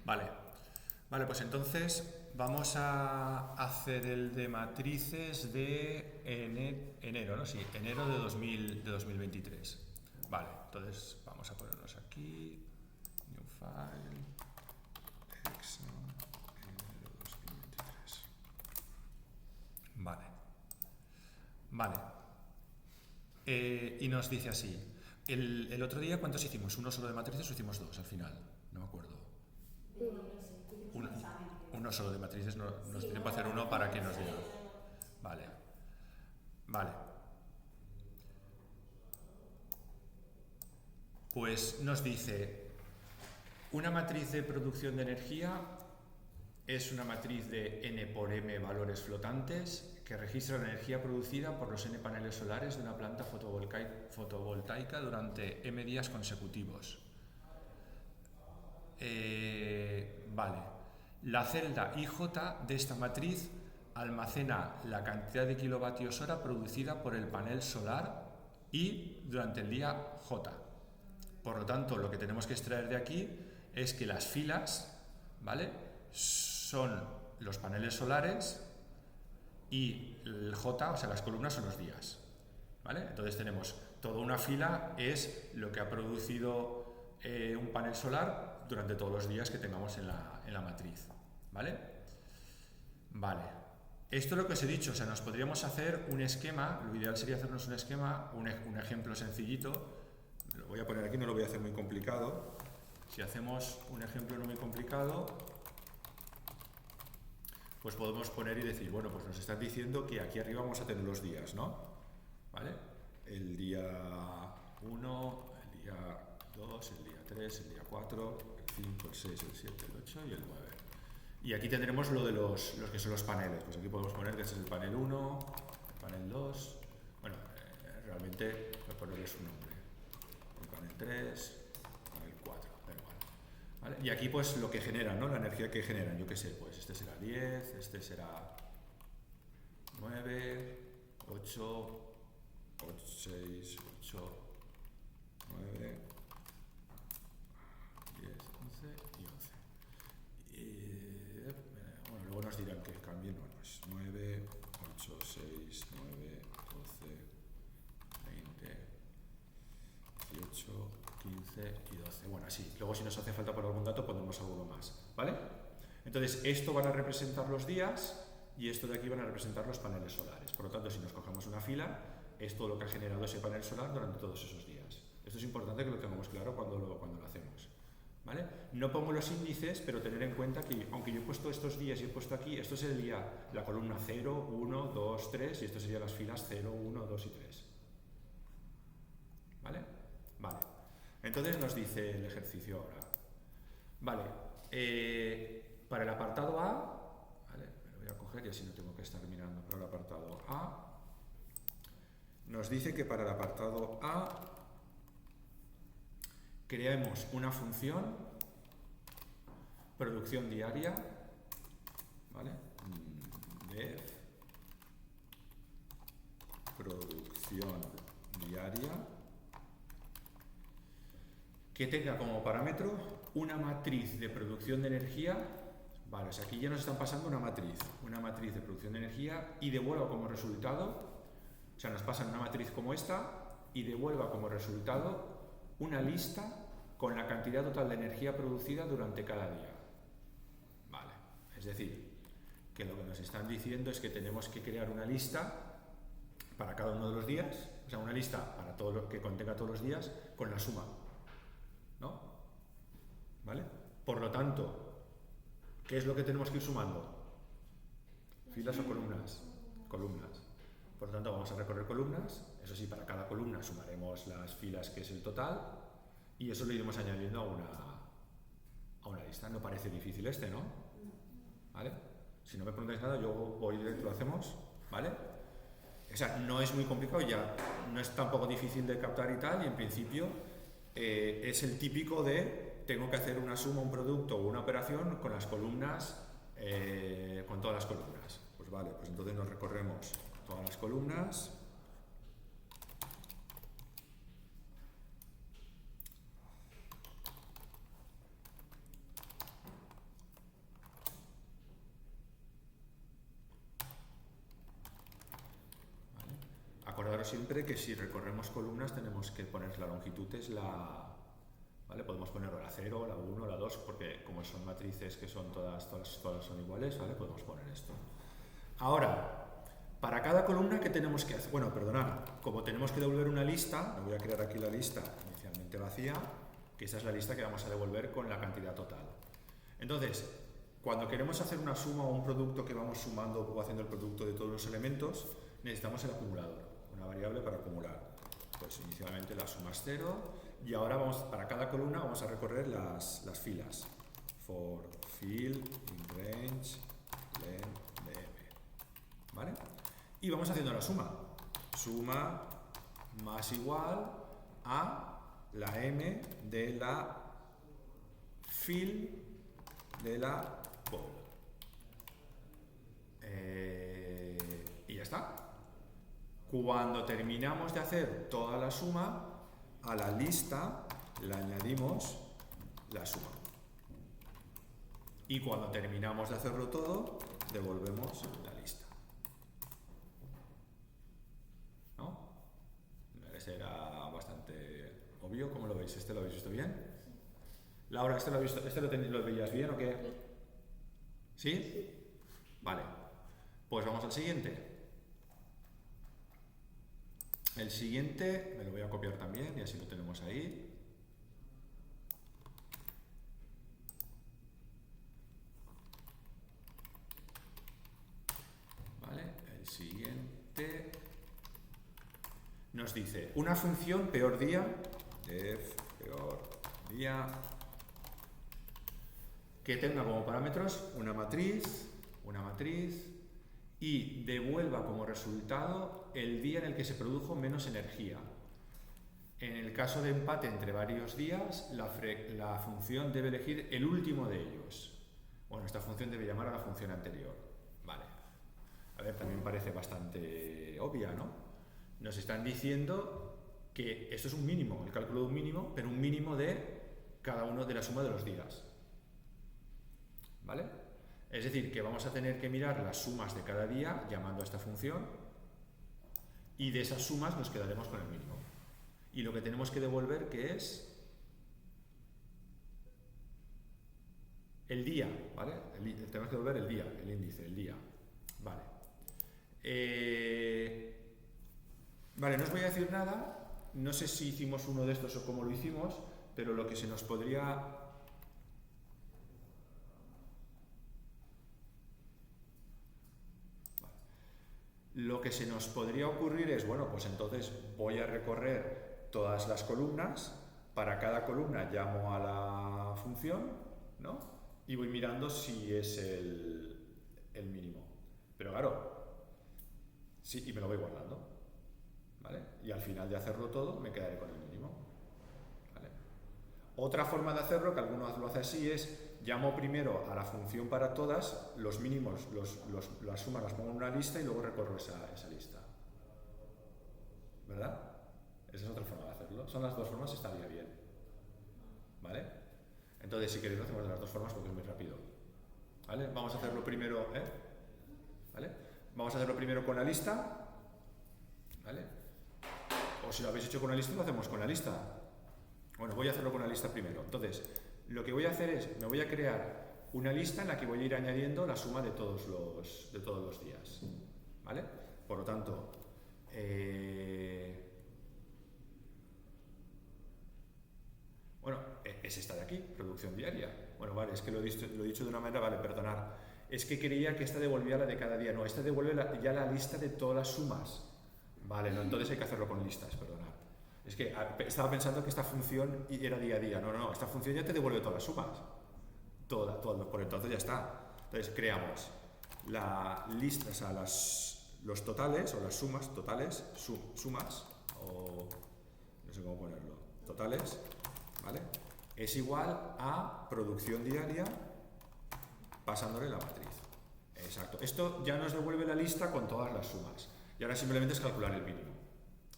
Vale, vale, pues entonces vamos a hacer el de matrices de enero, ¿no? Sí, enero de 2023. Vale, entonces vamos a ponernos aquí, new file, Excel, enero 2023. Vale, vale. Y nos dice así, el otro día ¿cuántos hicimos? ¿Uno solo de matrices o hicimos dos al final? No me acuerdo. Uno, uno solo de matrices, nos tiene que hacer uno para que nos diga. Vale, vale. Pues nos dice, una matriz de producción de energía es una matriz de n por m valores flotantes que registra la energía producida por los n paneles solares de una planta fotovoltaica durante m días consecutivos. Vale. La celda IJ de esta matriz almacena la cantidad de kilovatios hora producida por el panel solar y durante el día J. Por lo tanto, lo que tenemos que extraer de aquí es que las filas, ¿vale?, son los paneles solares y el J, o sea, las columnas son los días, ¿vale? Entonces tenemos toda una fila es lo que ha producido un panel solar durante todos los días que tengamos en la matriz, ¿vale? Vale. Esto es lo que os he dicho, o sea, nos podríamos hacer un esquema, lo ideal sería hacernos un esquema, un ejemplo sencillito. Lo voy a poner aquí, no lo voy a hacer muy complicado. Si hacemos un ejemplo no muy complicado, pues podemos poner y decir, bueno, pues nos están diciendo que aquí arriba vamos a tener los días, ¿no? ¿Vale? El día 1, el día 2, el día 3, el día 4, el 5, el 6, el 7, el 8 y el 9. Y aquí tendremos lo de los que son los paneles. Pues aquí podemos poner que este es el panel 1, el panel 2. Bueno, realmente voy a ponerle su nombre. El panel 3, el panel 4, da igual. ¿Vale? Y aquí pues lo que generan, ¿no? La energía que generan, yo qué sé, pues este será 10, este será 9, 8, 6, 8, 9, 10, 11 y 11. Bueno, luego nos dirán que cambien, bueno, pues 9, 8, 6, 9, 12, 20, 18, 15 y 12. Bueno, así. Luego si nos hace falta por algún dato pondremos alguno más, ¿vale? Entonces, esto van a representar los días y esto de aquí van a representar los paneles solares. Por lo tanto, si nos cogemos una fila, es todo lo que ha generado ese panel solar durante todos esos días. Esto es importante que lo tengamos claro cuando lo hacemos, ¿vale? No pongo los índices, pero tener en cuenta que aunque yo he puesto estos días y he puesto aquí, esto sería la columna 0, 1, 2, 3 y esto serían las filas 0, 1, 2 y 3. ¿Vale? Vale. Entonces nos dice el ejercicio ahora. Vale. Para el apartado A, ¿vale? Me lo voy a coger y así no tengo que estar mirando. Para el apartado A, nos dice que para el apartado A creemos una función producción diaria, ¿vale? Def producción diaria que tenga como parámetro una matriz de producción de energía, vale, o sea, aquí ya nos están pasando una matriz de producción de energía y devuelva como resultado, o sea, nos pasan una matriz como esta y devuelva como resultado una lista con la cantidad total de energía producida durante cada día. Vale, es decir, que lo que nos están diciendo es que tenemos que crear una lista para cada uno de los días, o sea, una lista para todo lo que contenga todos los días con la suma, ¿no? ¿Vale? Por lo tanto, ¿qué es lo que tenemos que ir sumando? ¿Filas o columnas? Columnas. Por lo tanto, vamos a recorrer columnas. Eso sí, para cada columna sumaremos las filas, que es el total, y eso lo iremos añadiendo a una lista. No parece difícil este, ¿no? ¿Vale? Si no me preguntáis nada, yo voy directo, lo hacemos, ¿vale? O sea, no es muy complicado, ya no es tampoco difícil de captar y tal, y en principio es el típico de tengo que hacer una suma, un producto o una operación con las columnas, con todas las columnas. Pues vale, pues entonces nos recorremos todas las columnas. acordaros siempre que si recorremos columnas tenemos que poner la longitud, es la... ¿Vale? Podemos poner la 0, la 1, la 2, porque como son matrices que son todas son iguales, ¿vale? Podemos poner esto. Ahora, para cada columna, ¿qué tenemos que hacer? Bueno, perdonad, como tenemos que devolver una lista, me voy a crear aquí la lista inicialmente vacía, que esa es la lista que vamos a devolver con la cantidad total. Entonces, cuando queremos hacer una suma o un producto que vamos sumando o haciendo el producto de todos los elementos, necesitamos el acumulador, una variable para acumular. Pues inicialmente la suma es 0 y ahora para cada columna vamos a recorrer las filas. For fill in range len dm. ¿Vale? Y vamos haciendo la suma. Suma más igual a la m de la fill de la pool. Y ya está. Cuando terminamos de hacer toda la suma, a la lista le añadimos la suma. Y cuando terminamos de hacerlo todo, devolvemos la lista. ¿No? Ese era bastante obvio. ¿Cómo lo veis? ¿Este lo habéis visto bien? Laura, ¿este lo veías bien o qué? ¿Sí? Vale. Pues vamos al siguiente. El siguiente me lo voy a copiar también y así lo tenemos ahí. Vale, el siguiente nos dice una función peor día, def peor día, que tenga como parámetros una matriz y devuelva como resultado el día en el que se produjo menos energía. En el caso de empate entre varios días, la función debe elegir el último de ellos. Bueno, esta función debe llamar a la función anterior. Vale. A ver, también parece bastante obvia, ¿no? Nos están diciendo que esto es un mínimo, el cálculo de un mínimo, pero un mínimo de cada uno de la suma de los días. ¿Vale? Es decir, que vamos a tener que mirar las sumas de cada día llamando a esta función y de esas sumas nos quedaremos con el mínimo. Y lo que tenemos que devolver, que es el día, ¿vale? Tenemos que devolver el día, el índice, el día. Vale. Vale, no os voy a decir nada, no sé si hicimos uno de estos o cómo lo hicimos, pero lo que se nos podría... Lo que se nos podría ocurrir es, bueno, pues entonces voy a recorrer todas las columnas, para cada columna llamo a la función, ¿no? Y voy mirando si es el mínimo. Pero claro, sí, y me lo voy guardando, ¿vale? Y al final de hacerlo todo me quedaré con el mínimo, ¿vale? Otra forma de hacerlo, que algunos lo hace así, es llamo primero a la función para todas, los mínimos, las sumas las pongo en una lista y luego recorro esa lista. ¿Verdad? Esa es otra forma de hacerlo. Son las dos formas, estaría bien. ¿Vale? Entonces, si queréis, lo hacemos de las dos formas porque es muy rápido. ¿Vale? Vamos a hacerlo primero, ¿vale? Vamos a hacerlo primero con la lista. ¿Vale? O si lo habéis hecho con la lista, lo hacemos con la lista. Bueno, voy a hacerlo con la lista primero. Entonces, lo que voy a hacer es, me voy a crear una lista en la que voy a ir añadiendo la suma de todos los días. ¿Vale? Por lo tanto, bueno, es esta de aquí, producción diaria. Bueno, vale, es que lo he dicho de una manera, vale, perdonad. Es que creía que esta devolvía la de cada día. No, esta devuelve ya la lista de todas las sumas. Vale, no, entonces hay que hacerlo con listas, perdonad. Es que estaba pensando que esta función era día a día. No, esta función ya te devuelve todas las sumas. Todas, por entonces ya está. Entonces creamos la lista, o sea, los totales o las sumas, totales, sumas, o no sé cómo ponerlo, totales, ¿vale? Es igual a producción diaria pasándole la matriz. Exacto. Esto ya nos devuelve la lista con todas las sumas. Y ahora simplemente es calcular el mínimo.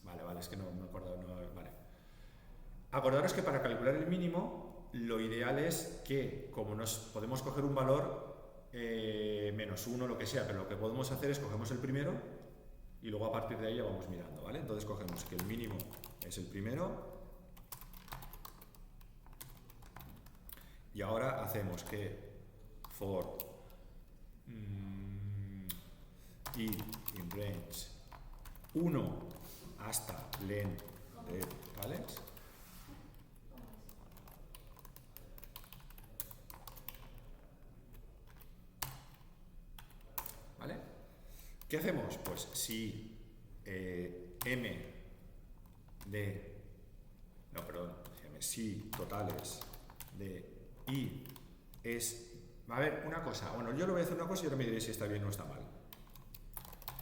Vale, es que no me acuerdo. Vale. Acordaros que para calcular el mínimo, lo ideal es que, como podemos coger un valor -1, lo que sea, pero lo que podemos hacer es cogemos el primero y luego a partir de ahí ya vamos mirando, ¿vale? Entonces cogemos que el mínimo es el primero y ahora hacemos que for i in range 1 hasta len de totales. ¿Vale? ¿Qué hacemos? Pues si si totales de i es... A ver, una cosa, bueno, yo le voy a hacer una cosa y ahora me diré si está bien o está mal.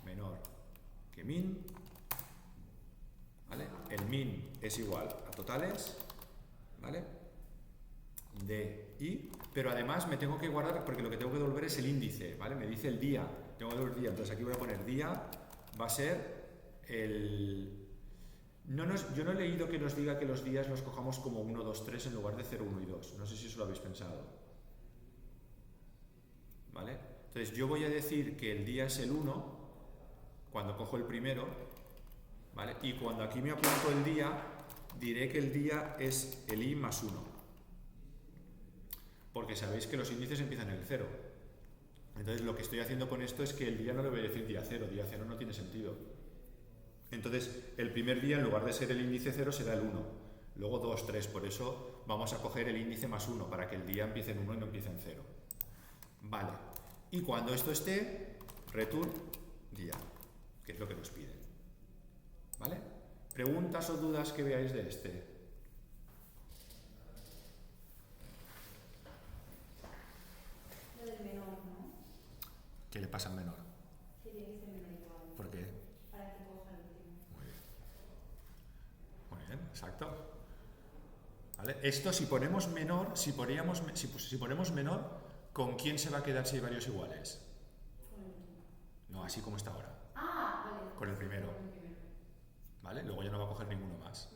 Menor que min, ¿vale? El min es igual a totales, ¿vale? De i, pero además me tengo que guardar, porque lo que tengo que devolver es el índice, ¿vale? Me dice el día, tengo que devolver día, entonces aquí voy a poner día, va a ser el... yo no he leído que nos diga que los días los cojamos como 1, 2, 3 en lugar de 0, 1 y 2, no sé si eso lo habéis pensado. ¿Vale? Entonces yo voy a decir que el día es el 1 cuando cojo el primero, ¿vale? Y cuando aquí me apunto el día, diré que el día es el i más 1. Porque sabéis que los índices empiezan en el 0. Entonces lo que estoy haciendo con esto es que el día no le voy a decir día 0 no tiene sentido. Entonces el primer día en lugar de ser el índice 0 será el 1. Luego 2, 3, por eso vamos a coger el índice más 1 para que el día empiece en 1 y no empiece en 0. Vale, y cuando esto esté, return día, que es lo que nos piden. ¿Vale? ¿Preguntas o dudas que veáis de este? Lo del menor, ¿no? ¿Qué le pasa al menor? Que tiene que ser menor igual. ¿Por qué? Para que coja el último. Muy bien. Muy bien, exacto. ¿Vale? Esto si ponemos menor, si ponemos menor, ¿con quién se va a quedar si hay varios iguales? Con el último. No, así como está ahora. Ah, vale. Con el primero. Con el primero. ¿Vale? Luego ya no va a coger ninguno más.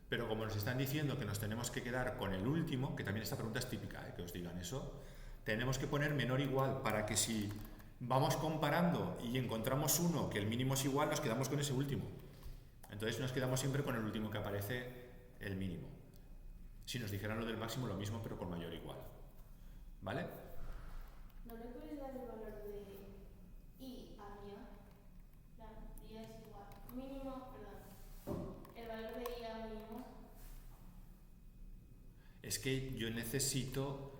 Pero como nos están diciendo que nos tenemos que quedar con el último, que también esta pregunta es típica, que os digan eso, tenemos que poner menor igual para que si vamos comparando y encontramos uno que el mínimo es igual, nos quedamos con ese último. Entonces nos quedamos siempre con el último que aparece el mínimo. Si nos dijeran lo del máximo, lo mismo, pero con mayor igual. ¿Vale? ¿No le puedes dar el valor de i a día? Día es igual. Mínimo, perdón. El valor de i a mínimo. Es que yo necesito,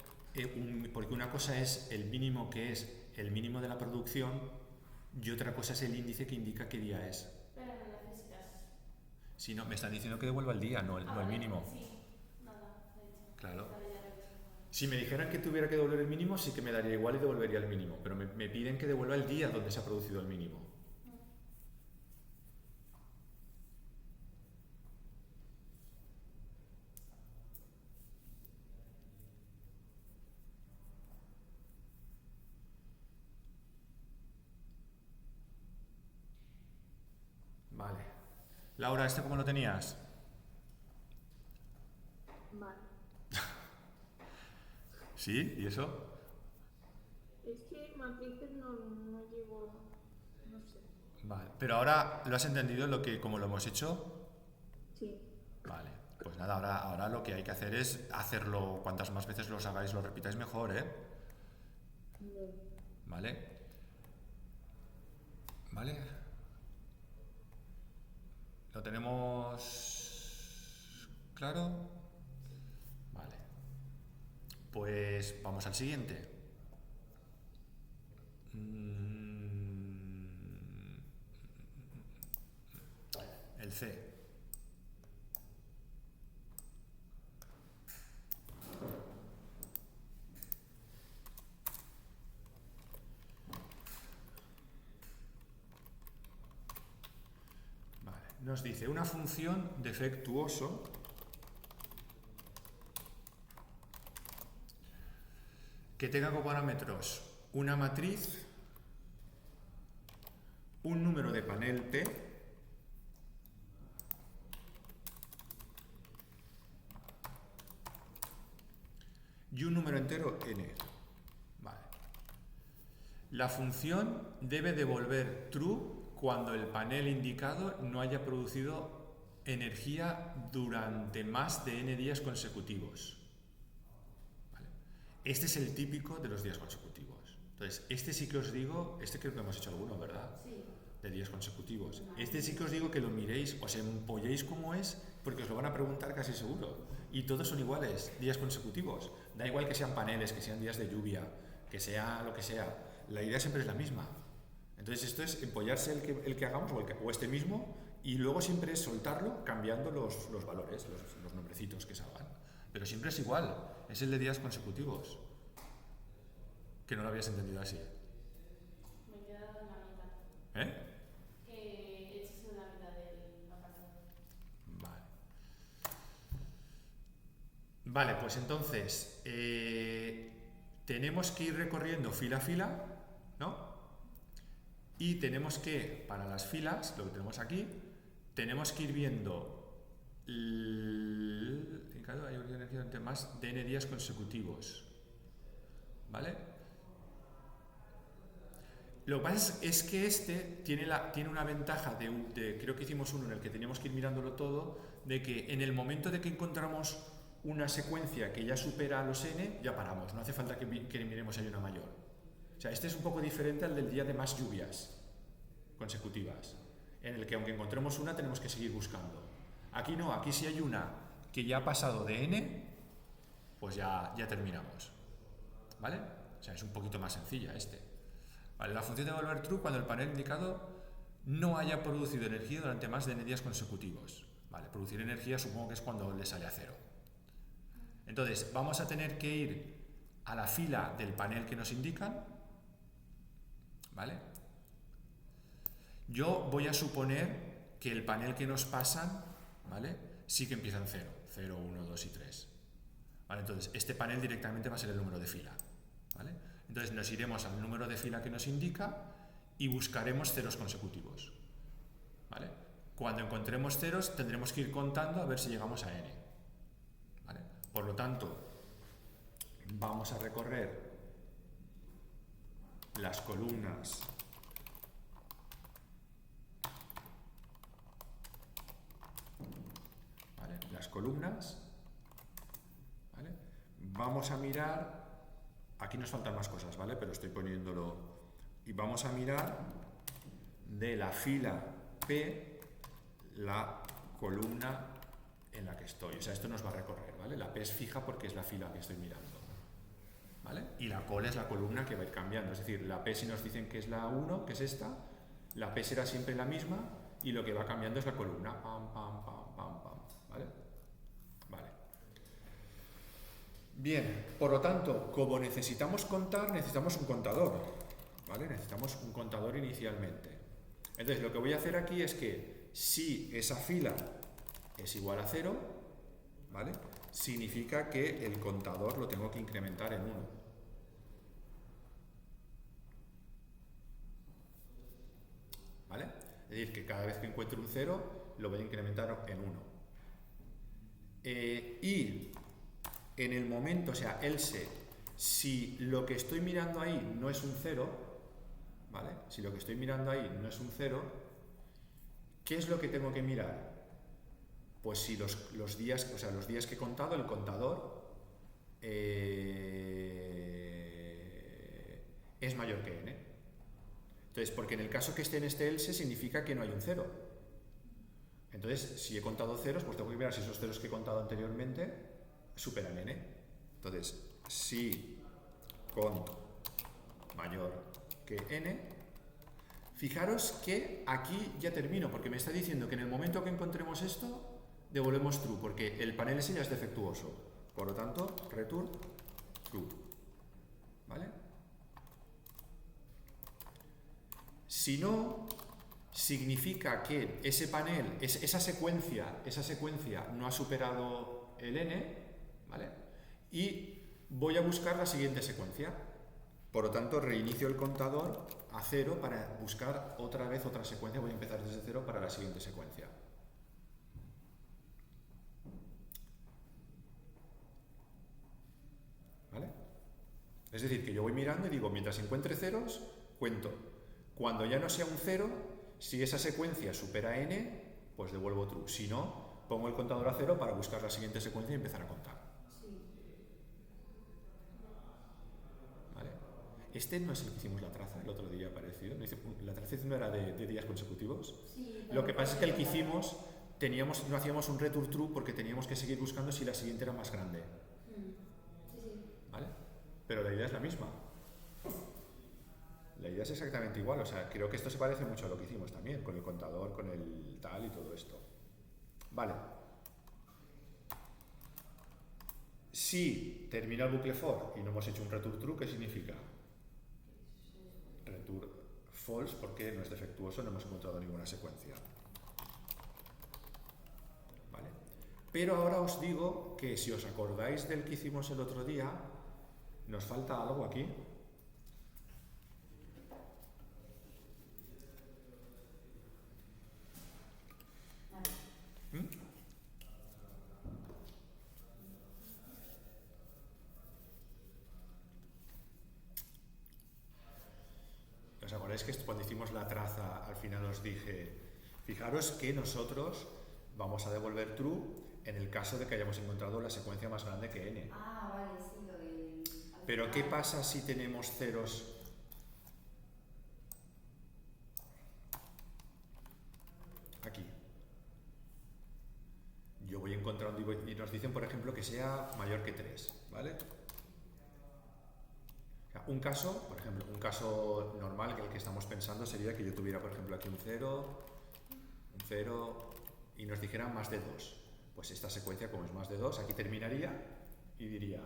porque una cosa es el mínimo que es el mínimo de la producción y otra cosa es el índice que indica qué día es. Pero no necesitas. Si no, me están diciendo que devuelva el día, no el Vale, mínimo. Sí, nada, de hecho. Claro. Vale, ya lo he hecho. Si me dijeran que tuviera que devolver el mínimo, sí que me daría igual y devolvería el mínimo, pero me piden que devuelva el día donde se ha producido el mínimo. Vale. Laura, ¿este cómo lo tenías? Mal. ¿Sí? ¿Y eso? Es que matrices no llevo, no sé. Vale. Pero ahora, ¿lo has entendido como lo hemos hecho? Sí. Vale. Pues nada, ahora lo que hay que hacer es hacerlo, cuantas más veces los hagáis, lo repitáis mejor, ¿eh? No. ¿Vale? ¿Vale? ¿Lo tenemos claro? Vale. Pues vamos al siguiente. El C. Nos dice una función defectuoso que tenga como parámetros una matriz, un número de panel T y un número entero n. Vale. La función debe devolver true cuando el panel indicado no haya producido energía durante más de n días consecutivos. ¿Vale? Este es el típico de los días consecutivos. Entonces, este sí que os digo, este creo que hemos hecho alguno, ¿verdad? Sí. De días consecutivos. Este sí que os digo que lo miréis, os empolléis como es, porque os lo van a preguntar casi seguro. Y todos son iguales, días consecutivos. Da igual que sean paneles, que sean días de lluvia, que sea lo que sea. La idea siempre es la misma. Entonces esto es empollarse el que hagamos o este mismo, y luego siempre es soltarlo cambiando los valores, los nombrecitos que salgan. Pero siempre es igual, es el de días consecutivos. Que no lo habías entendido así. Me he quedado en la mitad. ¿Eh? Que he hecho la mitad del apartado. Vale. Vale, pues entonces tenemos que ir recorriendo fila a fila, ¿no? Y tenemos que, para las filas, lo que tenemos aquí, tenemos que ir viendo hay energía durante más de n días consecutivos. ¿Vale? Lo que pasa es que este tiene una ventaja creo que hicimos uno en el que teníamos que ir mirándolo todo, de que en el momento de que encontramos una secuencia que ya supera a los n, ya paramos, no hace falta que miremos ahí una mayor. O sea, este es un poco diferente al del día de más lluvias consecutivas, en el que aunque encontremos una tenemos que seguir buscando. Aquí no, aquí si hay una que ya ha pasado de n, pues ya terminamos. ¿Vale? O sea, es un poquito más sencilla este. Vale, la función de volver true cuando el panel indicado no haya producido energía durante más de n días consecutivos. Vale, producir energía supongo que es cuando le sale a cero. Entonces, vamos a tener que ir a la fila del panel que nos indican. ¿Vale? Yo voy a suponer que el panel que nos pasan, ¿vale?, sí que empieza en 0. 0, 1, 2 y 3. ¿Vale? Entonces, este panel directamente va a ser el número de fila. ¿Vale? Entonces, nos iremos al número de fila que nos indica y buscaremos ceros consecutivos. ¿Vale? Cuando encontremos ceros, tendremos que ir contando a ver si llegamos a n. ¿Vale? Por lo tanto, vamos a recorrer las columnas ¿vale? Vamos a mirar, aquí nos faltan más cosas, ¿vale? Pero estoy poniéndolo, y vamos a mirar de la fila P la columna en la que estoy. O sea, esto nos va a recorrer, ¿vale? La P es fija porque es la fila que estoy mirando, ¿vale? Y la col es la columna que va a ir cambiando. Es decir, la P, si nos dicen que es la 1, que es esta, la P será siempre la misma y lo que va cambiando es la columna. Pam, pam, pam, pam, pam. ¿Vale? Vale. Bien, por lo tanto, como necesitamos contar, necesitamos un contador. ¿Vale? Necesitamos un contador inicialmente. Entonces, lo que voy a hacer aquí es que si esa fila es igual a 0, ¿vale?, significa que el contador lo tengo que incrementar en 1. ¿Vale? Es decir, que cada vez que encuentre un 0, lo voy a incrementar en 1. Y en el momento, o sea, else, si lo que estoy mirando ahí no es un 0, ¿vale? Si lo que estoy mirando ahí no es un 0, ¿qué es lo que tengo que mirar? Pues si los días, o sea, los días que he contado, el contador es mayor que n. Entonces, porque en el caso que esté en este else significa que no hay un 0. Entonces, si he contado ceros, pues tengo que mirar si esos ceros que he contado anteriormente superan n. Entonces, si con mayor que n, fijaros que aquí ya termino, porque me está diciendo que en el momento que encontremos esto, devolvemos true, porque el panel ese ya es defectuoso. Por lo tanto, return true. ¿Vale? Si no, significa que ese panel, esa secuencia no ha superado el n, ¿vale? Y voy a buscar la siguiente secuencia. Por lo tanto, reinicio el contador a 0 para buscar otra vez otra secuencia. Voy a empezar desde 0 para la siguiente secuencia. ¿Vale? Es decir, que yo voy mirando y digo, mientras encuentre ceros, cuento. Cuando ya no sea un 0, Si esa secuencia supera n, pues devuelvo true. Si no, pongo el contador a 0 para buscar la siguiente secuencia y empezar a contar. ¿Vale? Este no es el que hicimos la traza el otro día, parecido. La traza no era de días consecutivos. Lo que pasa es que el que hicimos no hacíamos un return true porque teníamos que seguir buscando si la siguiente era más grande. ¿Vale? Pero la idea es la misma. La idea es exactamente igual, o sea, creo que esto se parece mucho a lo que hicimos también, con el contador, con el tal y todo esto. Vale. Si termina el bucle for y no hemos hecho un return true, ¿qué significa? Return false porque no es defectuoso, no hemos encontrado ninguna secuencia. ¿Vale? Pero ahora os digo que si os acordáis del que hicimos el otro día, nos falta algo aquí. ¿Os acordáis que cuando hicimos la traza al final os dije, fijaros que nosotros vamos a devolver true en el caso de que hayamos encontrado la secuencia más grande que n? Vale, sí, lo del... Pero ¿qué pasa si tenemos ceros? Aquí. Yo voy a encontrar un divisor y nos dicen, por ejemplo, que sea mayor que 3, ¿vale? Un caso, por ejemplo, un caso normal que el que estamos pensando sería que yo tuviera, por ejemplo, aquí un 0 y nos dijera más de 2. Pues esta secuencia, como es más de 2, aquí terminaría y diría,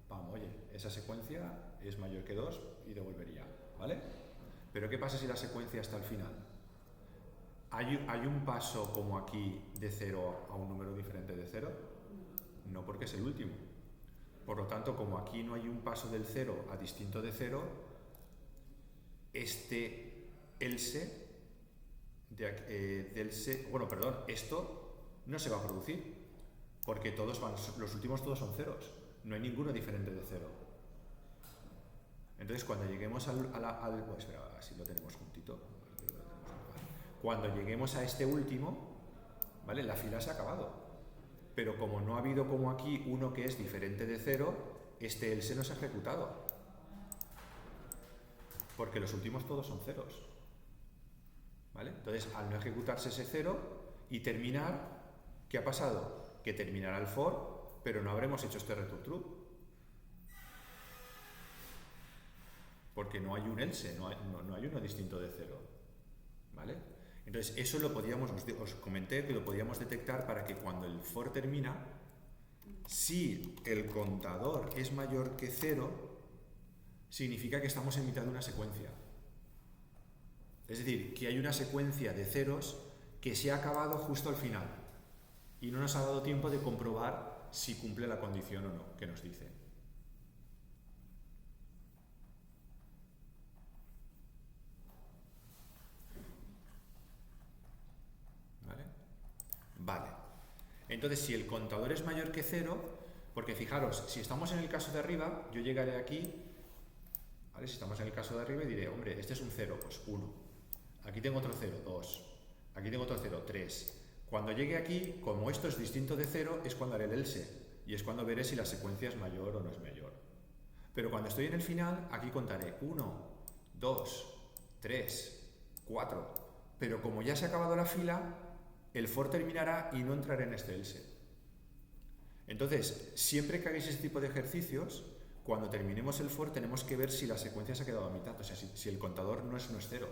vamos, oye, esa secuencia es mayor que 2 y devolvería, ¿vale? Pero ¿qué pasa si la secuencia está al final? ¿Hay un paso como aquí de 0 a un número diferente de 0? No, porque es el último. Por lo tanto, como aquí no hay un paso del 0 a distinto de 0, este else, esto no se va a producir, porque los últimos todos son ceros, no hay ninguno diferente de 0. Entonces, cuando lleguemos pues, espera, así lo tenemos juntito. Cuando lleguemos a este último, ¿vale? La fila se ha acabado. Pero como no ha habido como aquí uno que es diferente de 0, este else no se ha ejecutado. Porque los últimos todos son ceros. ¿Vale? Entonces, al no ejecutarse ese 0 y terminar, ¿qué ha pasado? Que terminará el for, pero no habremos hecho este return true. Porque no hay un else, no hay uno distinto de 0. ¿Vale? Entonces, eso lo podíamos, os comenté que lo podíamos detectar para que cuando el for termina, si el contador es mayor que 0, significa que estamos en mitad de una secuencia. Es decir, que hay una secuencia de ceros que se ha acabado justo al final y no nos ha dado tiempo de comprobar si cumple la condición o no, que nos dice. Vale. Entonces, si el contador es mayor que 0, porque fijaros, si estamos en el caso de arriba, yo llegaré aquí, ¿vale? Si estamos en el caso de arriba y diré, hombre, este es un 0, pues 1. Aquí tengo otro 0, 2. Aquí tengo otro 0, 3. Cuando llegue aquí, como esto es distinto de 0, es cuando haré el else. Y es cuando veré si la secuencia es mayor o no es mayor. Pero cuando estoy en el final, aquí contaré 1, 2, 3, 4. Pero como ya se ha acabado la fila, el for terminará y no entraré en este else. Entonces, siempre que hagáis este tipo de ejercicios, cuando terminemos el for tenemos que ver si la secuencia se ha quedado a mitad, o sea, si el contador no es 0,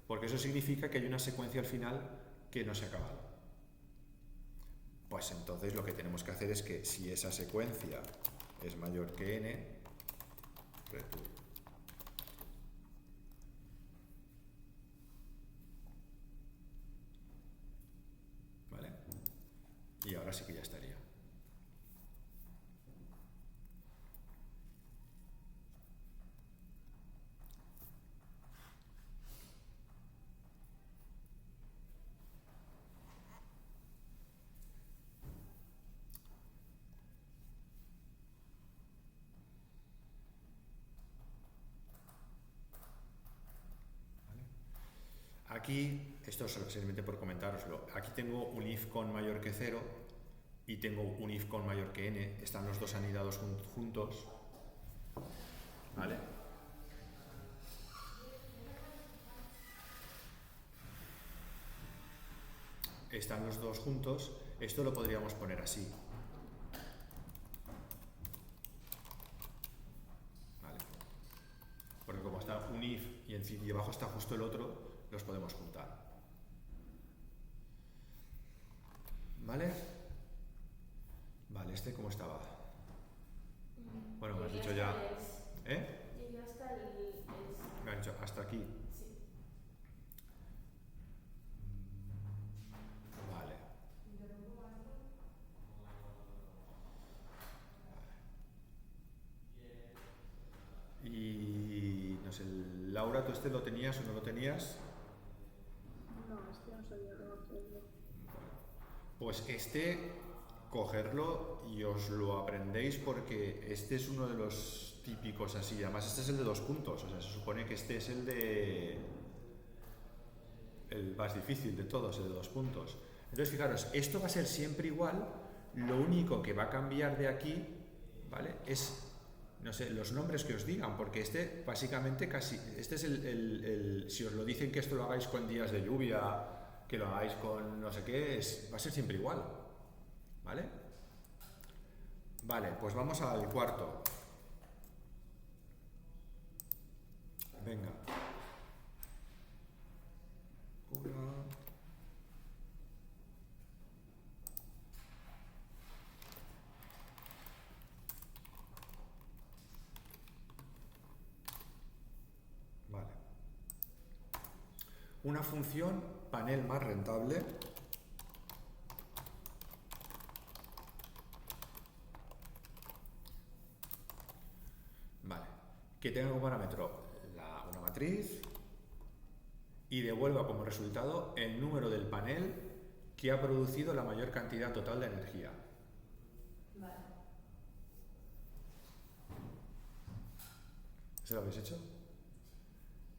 porque eso significa que hay una secuencia al final que no se ha acabado. Pues entonces lo que tenemos que hacer es que si esa secuencia es mayor que n, return. Y ahora sí que ya estaría. ¿Vale? Aquí esto es simplemente por comentároslo. Aquí tengo un if con mayor que 0 y tengo un if con mayor que n. Están los dos anidados juntos. ¿Vale? Están los dos juntos. Esto lo podríamos poner así. ¿Vale? Porque como está un if y abajo está justo el otro, los podemos juntar. ¿Vale? Vale, ¿este cómo estaba? Bueno, me has dicho ya... ¿Eh? Llegué hasta el Me has dicho hasta aquí. sí. Vale. Y no sé, Laura, ¿tú este lo tenías o no lo tenías? No, este no sabía cómo hacerlo. Pues este, cogerlo y os lo aprendéis porque este es uno de los típicos así. Además, este es el de 2 puntos, o sea, se supone que este es el más difícil de todos, el de 2 puntos. Entonces, fijaros, esto va a ser siempre igual, lo único que va a cambiar de aquí, ¿vale? Es, no sé, los nombres que os digan, porque este básicamente casi, este es si os lo dicen que esto lo hagáis con días de lluvia, que lo hagáis con no sé qué, va a ser siempre igual, ¿vale? Vale, pues vamos al cuarto. Venga. Vale. Una función panel más rentable que tenga como parámetro una matriz y devuelva como resultado el número del panel que ha producido la mayor cantidad total de energía. Vale. ¿Eso lo habéis hecho?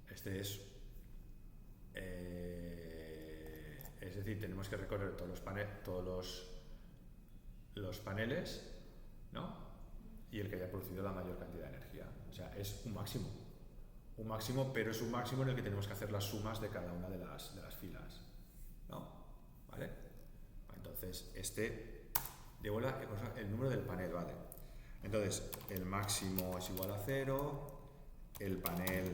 Este es... es decir, tenemos que recorrer todos los paneles, ¿no? Y el que haya producido la mayor cantidad de energía. O sea, es un máximo. Un máximo, pero es un máximo en el que tenemos que hacer las sumas de cada una de las filas, ¿no? ¿Vale? Entonces, este devuelve el número del panel, ¿vale? Entonces, el máximo es igual a 0, el panel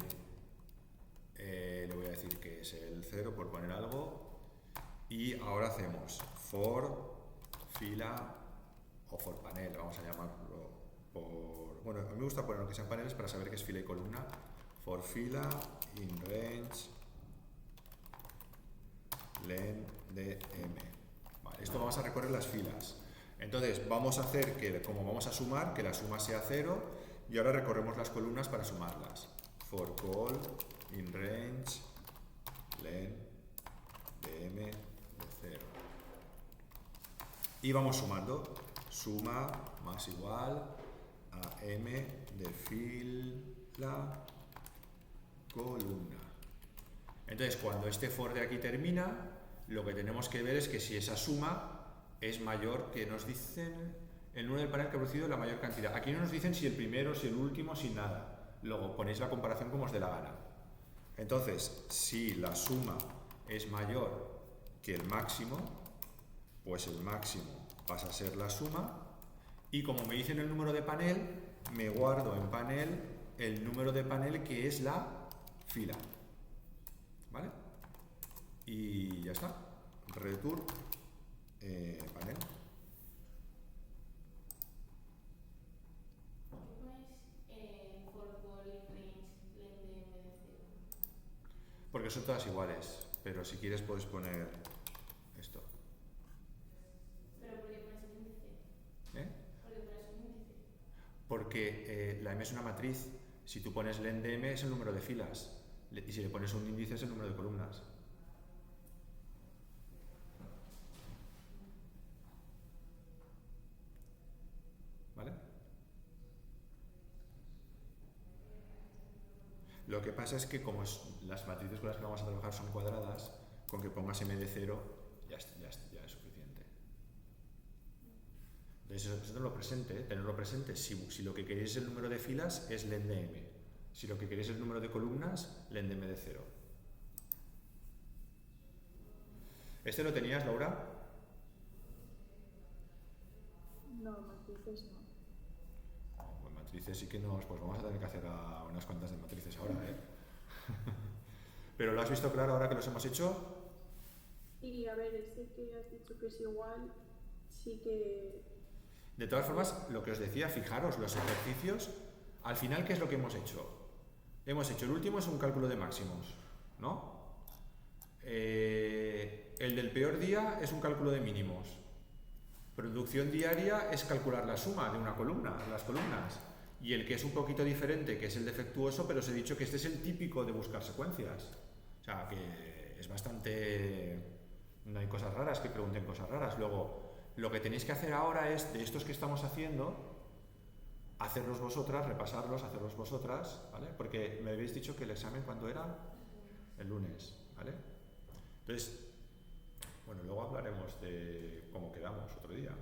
le voy a decir que es el 0 por poner algo, y ahora hacemos for fila o for panel, vamos a llamarlo por... Bueno, a mí me gusta poner que sean paneles para saber que es fila y columna. For fila in range len dm. Vale, esto vamos a recorrer las filas. Entonces vamos a hacer que, como vamos a sumar, que la suma sea 0, y ahora recorremos las columnas para sumarlas. For call in range len dm de 0. Y vamos sumando. Suma más igual a m de fila columna. Entonces, cuando este for de aquí termina, lo que tenemos que ver es que si esa suma es mayor, que nos dicen el número del panel que ha producido la mayor cantidad. Aquí no nos dicen si el primero, si el último, si nada. Luego ponéis la comparación como os dé la gana. Entonces, si la suma es mayor que el máximo, pues el máximo pasa a ser la suma, y como me dicen el número de panel, me guardo en panel el número de panel que es la fila. ¿Vale? Y ya está. Return panel. Porque son todas iguales, pero si quieres puedes poner esto. ¿Pero por qué pones el índice? ¿Eh? ¿Por qué pones el índice? Porque la M es una matriz. Si tú pones len de M es el número de filas. Y si le pones un índice es el número de columnas. ¿Vale? Lo que pasa es que como las matrices con las que vamos a trabajar son cuadradas, con que pongas m de 0 ya es suficiente. Entonces eso tenerlo presente, tenerlo presente. Si lo que queréis es el número de filas, es len de m. Si lo que queréis es el número de columnas, len de m de 0. ¿Este lo tenías, Laura? No, matrices no. Pues matrices sí que nos... Pues vamos a tener que hacer unas cuantas de matrices ahora, ¿eh? ¿Pero lo has visto claro ahora que los hemos hecho? Y a ver, ese que has dicho que es igual, sí que... De todas formas, lo que os decía, fijaros, los ejercicios, al final, ¿qué es lo que hemos hecho? Hemos hecho, el último es un cálculo de máximos, ¿no? El del peor día es un cálculo de mínimos. Producción diaria es calcular la suma de una columna, las columnas. Y el que es un poquito diferente, que es el defectuoso, pero os he dicho que este es el típico de buscar secuencias. O sea, que es bastante... No hay cosas raras que pregunten cosas raras. Luego, lo que tenéis que hacer ahora es, de estos que estamos haciendo, hacerlos vosotras, repasarlos, hacerlos vosotras, ¿vale? Porque me habéis dicho que el examen, ¿cuándo era? El lunes, ¿vale? Entonces, bueno, luego hablaremos de cómo quedamos otro día.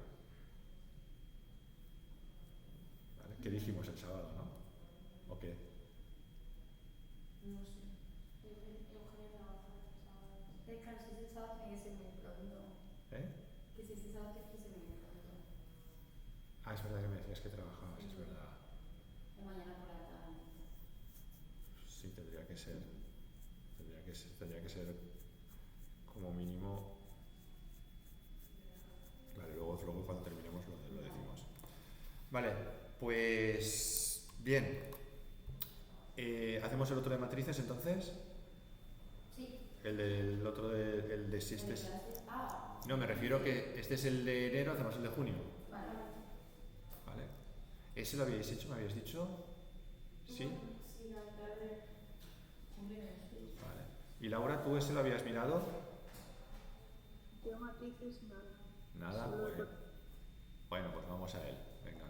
¿Vale? ¿Qué dijimos el sábado, no? ¿O qué? No sé. Claro, si es el sábado tiene que ser muy pronto. ¿Eh? Que si es el sábado tiene que ser muy pronto. Ah, es verdad que me decías que trabajabas, es verdad. O mañana por la tarde. Sí, tendría que ser como mínimo. Vale, luego cuando terminemos lo decimos. Vale, pues bien. ¿Hacemos el otro de matrices entonces? Sí. El otro el de si este es... No, me refiero que este es el de enero, hacemos el de junio. Vale. Vale. ¿Ese lo habíais hecho? ¿Me habíais dicho? ¿Sí? Sí, la tarde. Vale. ¿Y Laura, tú ese lo habías mirado? Yo matrices nada. Nada, Solo bueno, pues vamos a él. Venga.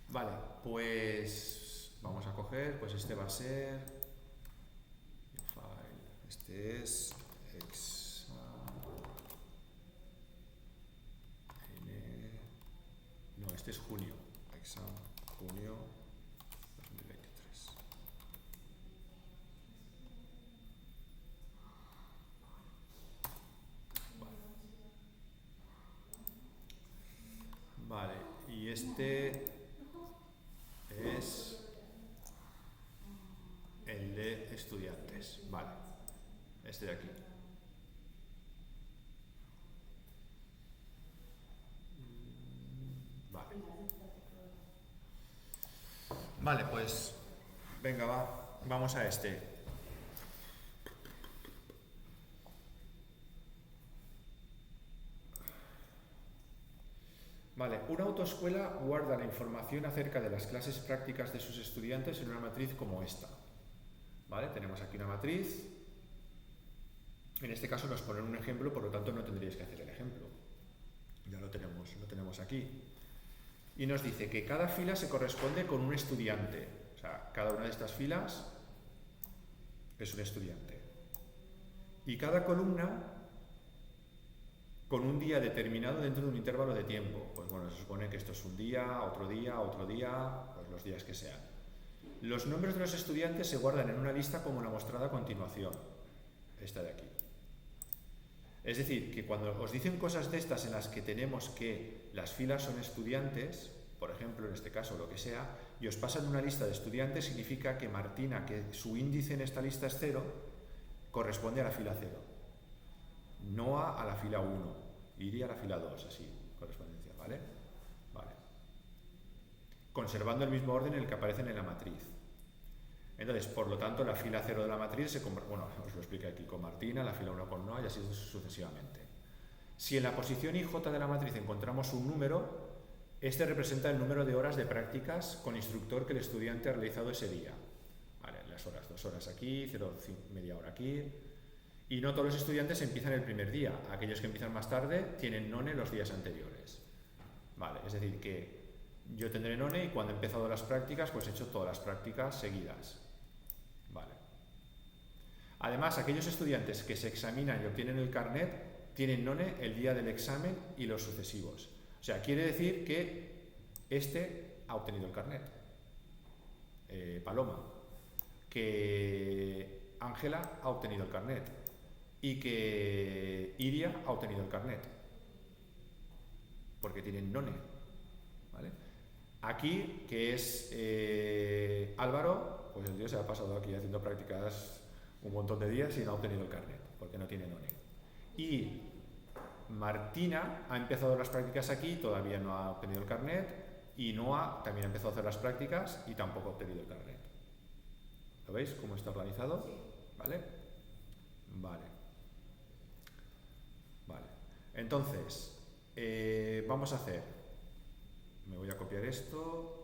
Vale, pues vamos a coger, pues este va a ser file. Este es no, este es junio. Exam junio 2023. Vale, y este es el de estudiantes. Vale, este de aquí. Vale. Vale, pues venga, vamos a este. Vale, una autoescuela guarda la información acerca de las clases prácticas de sus estudiantes en una matriz como esta. ¿Vale? Tenemos aquí una matriz. En este caso nos ponen un ejemplo, por lo tanto no tendríais que hacer el ejemplo. Ya lo tenemos aquí. Y nos dice que cada fila se corresponde con un estudiante. O sea, cada una de estas filas es un estudiante. Y cada columna con un día determinado dentro de un intervalo de tiempo. Pues bueno, se supone que esto es un día, otro día, pues los días que sean. Los nombres de los estudiantes se guardan en una lista como la mostrada a continuación. Esta de aquí. Es decir, que cuando os dicen cosas de estas en las que tenemos que las filas son estudiantes, por ejemplo, en este caso, lo que sea, y os pasan una lista de estudiantes, significa que Martina, que su índice en esta lista es 0, corresponde a la fila 0. Noa a la fila 1, iría a la fila 2, así, correspondencia, ¿vale? Vale. Conservando el mismo orden en el que aparecen en la matriz. Entonces, por lo tanto, la fila 0 de la matriz bueno, os lo explico aquí, con Martina, la fila 1 con Noa y así sucesivamente. Si en la posición IJ de la matriz encontramos un número, este representa el número de horas de prácticas con instructor que el estudiante ha realizado ese día. Vale, las horas, 2 horas aquí, media hora aquí. Y no todos los estudiantes empiezan el primer día. Aquellos que empiezan más tarde tienen none los días anteriores. Vale, es decir que yo tendré none y cuando he empezado las prácticas, pues he hecho todas las prácticas seguidas. Vale. Además, aquellos estudiantes que se examinan y obtienen el carnet tienen none el día del examen y los sucesivos. O sea, quiere decir que este ha obtenido el carnet. Paloma. Que Ángela ha obtenido el carnet. Y que Iria ha obtenido el carnet. Porque tienen none. ¿Vale? Aquí, que es Álvaro, pues el tío se ha pasado aquí haciendo prácticas un montón de días y no ha obtenido el carnet, porque no tiene none. Y Martina ha empezado las prácticas aquí, todavía no ha obtenido el carnet, y Noa también ha empezado a hacer las prácticas y tampoco ha obtenido el carnet. ¿Lo veis cómo está organizado? ¿Vale? Vale. Vale. Entonces, vamos a hacer, me voy a copiar esto.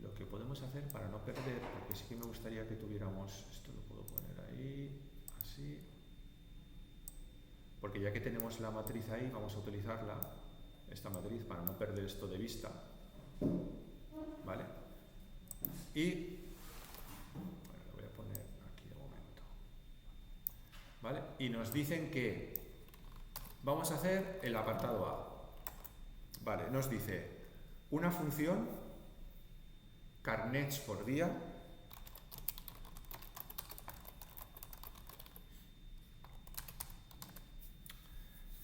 Lo que podemos hacer para no perder, porque sí que me gustaría que tuviéramos, esto lo puedo poner ahí, así, porque ya que tenemos la matriz ahí, vamos a utilizarla, esta matriz, para no perder esto de vista, ¿vale? Y, bueno, lo voy a poner aquí de momento, ¿vale? Y nos dicen que vamos a hacer el apartado A, ¿vale? Nos dice una función carnets por día,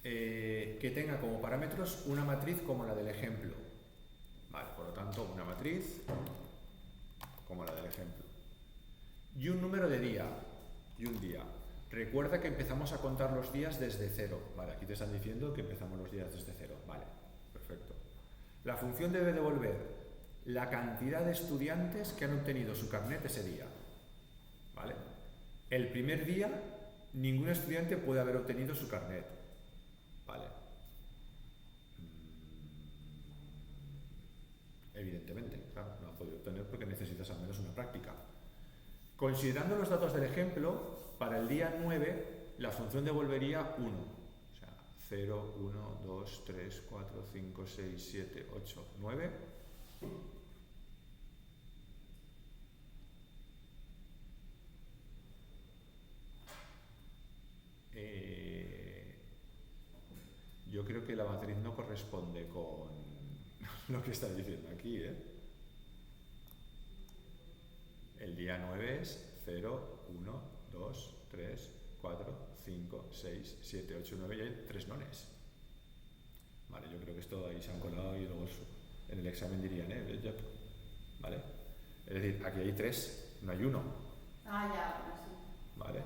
que tenga como parámetros una matriz como la del ejemplo. Vale, por lo tanto, una matriz como la del ejemplo. Y un número de día, y un día. Recuerda que empezamos a contar los días desde cero. Vale, aquí te están diciendo que empezamos los días desde cero. Vale, perfecto. La función debe devolver la cantidad de estudiantes que han obtenido su carnet ese día. ¿Vale? El primer día, ningún estudiante puede haber obtenido su carnet. ¿Vale? Evidentemente, claro, no ha podido obtener porque necesitas al menos una práctica. Considerando los datos del ejemplo, para el día 9, la función devolvería 1. O sea, 0, 1, 2, 3, 4, 5, 6, 7, 8, 9. Yo creo que la matriz no corresponde con lo que está diciendo aquí, ¿eh? El día 9 es 0, 1, 2, 3, 4, 5, 6, 7, 8, 9 y hay 3 nones. Vale, yo creo que esto ahí se han colado y luego en el examen dirían, yep. ¿Vale? Es decir, aquí hay 3, no hay 1. Ah, ya, ahora sí. ¿Vale?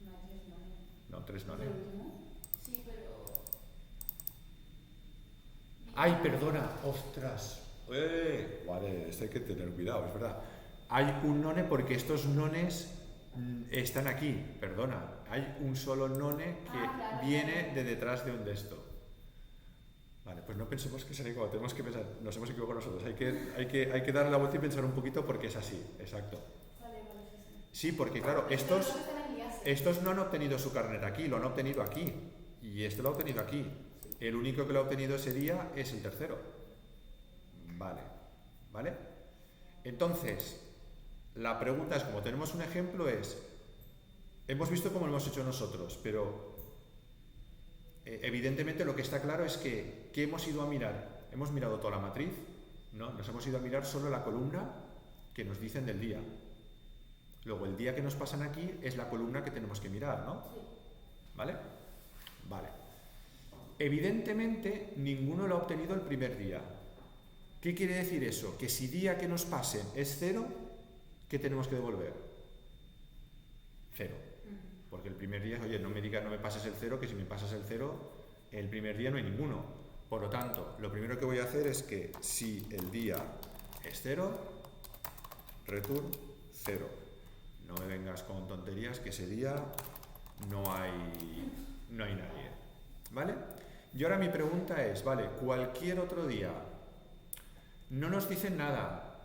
No hay 3 nones. No, 3 nones. ¿El último? Sí, pero... ¡Ay, perdona! ¡Ostras! Vale, esto hay que tener cuidado, es verdad. Hay un none porque estos nones están aquí, perdona. Hay un solo none que claro, viene claro. de detrás de un de esto. Vale, pues no pensemos que es así como tenemos que pensar, nos hemos equivocado nosotros. Hay que darle la vuelta y pensar un poquito porque es así, exacto. Vale, sí, sí. Sí, porque claro, estos no han obtenido su carnet aquí, lo han obtenido aquí. Y este lo ha obtenido aquí. El único que lo ha obtenido ese día es el tercero. Vale, ¿vale? Entonces, la pregunta es, como tenemos un ejemplo, hemos visto cómo lo hemos hecho nosotros, pero evidentemente lo que está claro es que ¿qué hemos ido a mirar? ¿Hemos mirado toda la matriz? No, nos hemos ido a mirar solo la columna que nos dicen del día. Luego, el día que nos pasan aquí es la columna que tenemos que mirar, ¿no? Sí. ¿Vale? Vale. Evidentemente, ninguno lo ha obtenido el primer día. ¿Qué quiere decir eso? Que si día que nos pasen es 0, ¿qué tenemos que devolver? 0. Porque el primer día, oye, no me digas no me pases el 0, que si me pasas el 0, el primer día no hay ninguno. Por lo tanto, lo primero que voy a hacer es que si el día es 0, return 0. No me vengas con tonterías que ese día no hay nadie. ¿Vale? Y ahora mi pregunta es, vale, cualquier otro día, no nos dicen nada.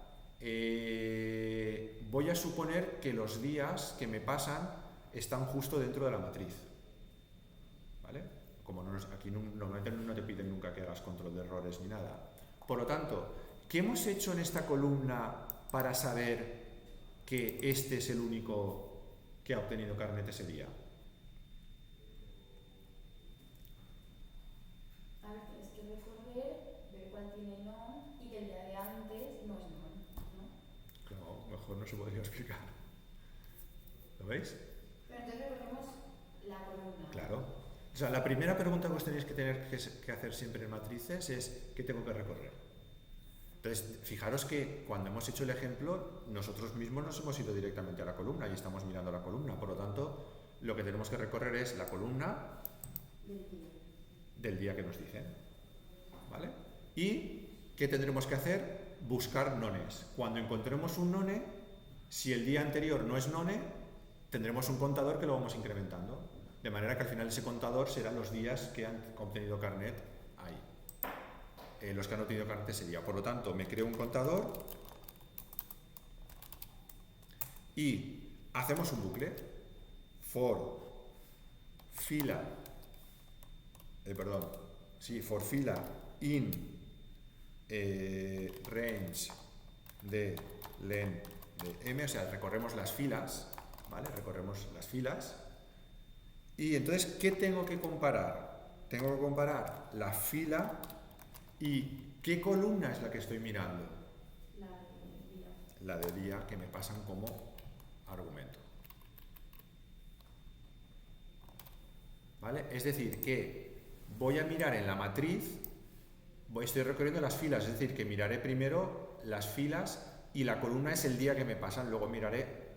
Voy a suponer que los días que me pasan están justo dentro de la matriz. ¿Vale? Como aquí normalmente no te piden nunca que hagas control de errores ni nada. Por lo tanto, ¿qué hemos hecho en esta columna para saber que este es el único que ha obtenido carnet ese día? A ver, tienes que recorrer, ver cuál tiene non y que el día de antes no es non, ¿no? Claro, mejor no se podría explicar. ¿Lo veis? Pero entonces recorremos la columna. Claro. O sea, la primera pregunta que os tenéis que tener que hacer siempre en matrices es ¿qué tengo que recorrer? Entonces, fijaros que cuando hemos hecho el ejemplo, nosotros mismos nos hemos ido directamente a la columna y estamos mirando la columna. Por lo tanto, lo que tenemos que recorrer es la columna del día que nos dicen. ¿Vale? ¿Y qué tendremos que hacer? Buscar nones. Cuando encontremos un none, si el día anterior no es none, tendremos un contador que lo vamos incrementando. De manera que al final ese contador serán los días que han obtenido carnet ahí. Los que han obtenido carnet ese día. Por lo tanto, me creo un contador y hacemos un bucle. For fila in range de len de m, o sea, recorremos las filas, ¿vale? Recorremos las filas. Y entonces, ¿qué tengo que comparar? Tengo que comparar la fila y ¿qué columna es la que estoy mirando? La de día. La de día que me pasan como argumento. ¿Vale? Es decir, que voy a mirar en la matriz, estoy recorriendo las filas, es decir, que miraré primero las filas y la columna es el día que me pasan, luego miraré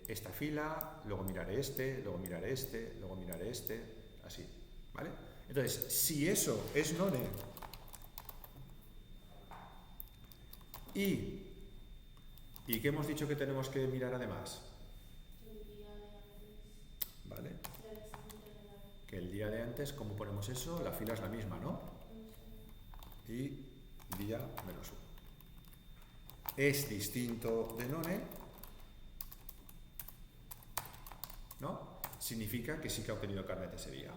esta fila, luego miraré este, luego miraré este, luego miraré este, así, ¿vale? Entonces, si eso es none y ¿qué hemos dicho que tenemos que mirar además? ¿Vale? Que el día de antes, ¿cómo ponemos eso? La fila es la misma, ¿no? Y día menos 1. Es distinto de none, ¿no? Significa que sí que ha obtenido carnet ese día.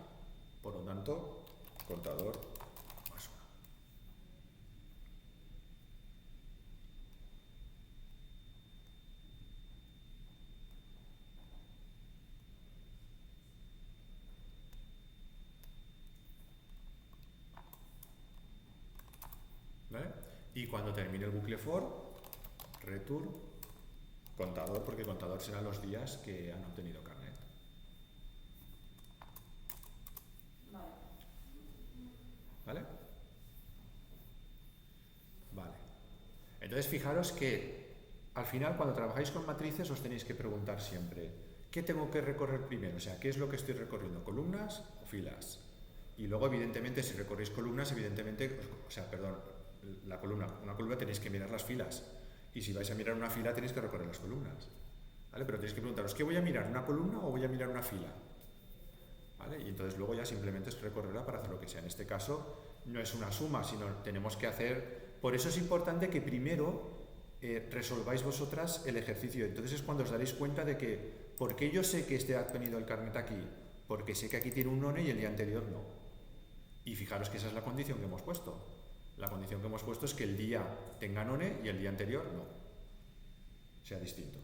Por lo tanto, contador más 1. ¿Vale? Y cuando termine el bucle for, return contador, porque contador serán los días que han obtenido carnet. ¿Vale? Vale. Entonces fijaros que al final cuando trabajáis con matrices os tenéis que preguntar siempre ¿qué tengo que recorrer primero? O sea, ¿qué es lo que estoy recorriendo? ¿Columnas o filas? Y luego evidentemente si recorréis columnas, evidentemente, la columna, una columna tenéis que mirar las filas y si vais a mirar una fila tenéis que recorrer las columnas. ¿Vale? Pero tenéis que preguntaros ¿qué voy a mirar? ¿Una columna o voy a mirar una fila? ¿Vale? Y entonces luego ya simplemente es recorrerla para hacer lo que sea. En este caso no es una suma, sino tenemos que hacer... Por eso es importante que primero resolváis vosotras el ejercicio. Entonces es cuando os daréis cuenta de que ¿por qué yo sé que este ha obtenido el carnet aquí? Porque sé que aquí tiene un none y el día anterior no. Y fijaros que esa es la condición que hemos puesto. La condición que hemos puesto es que el día tenga none y el día anterior no. Sea distinto.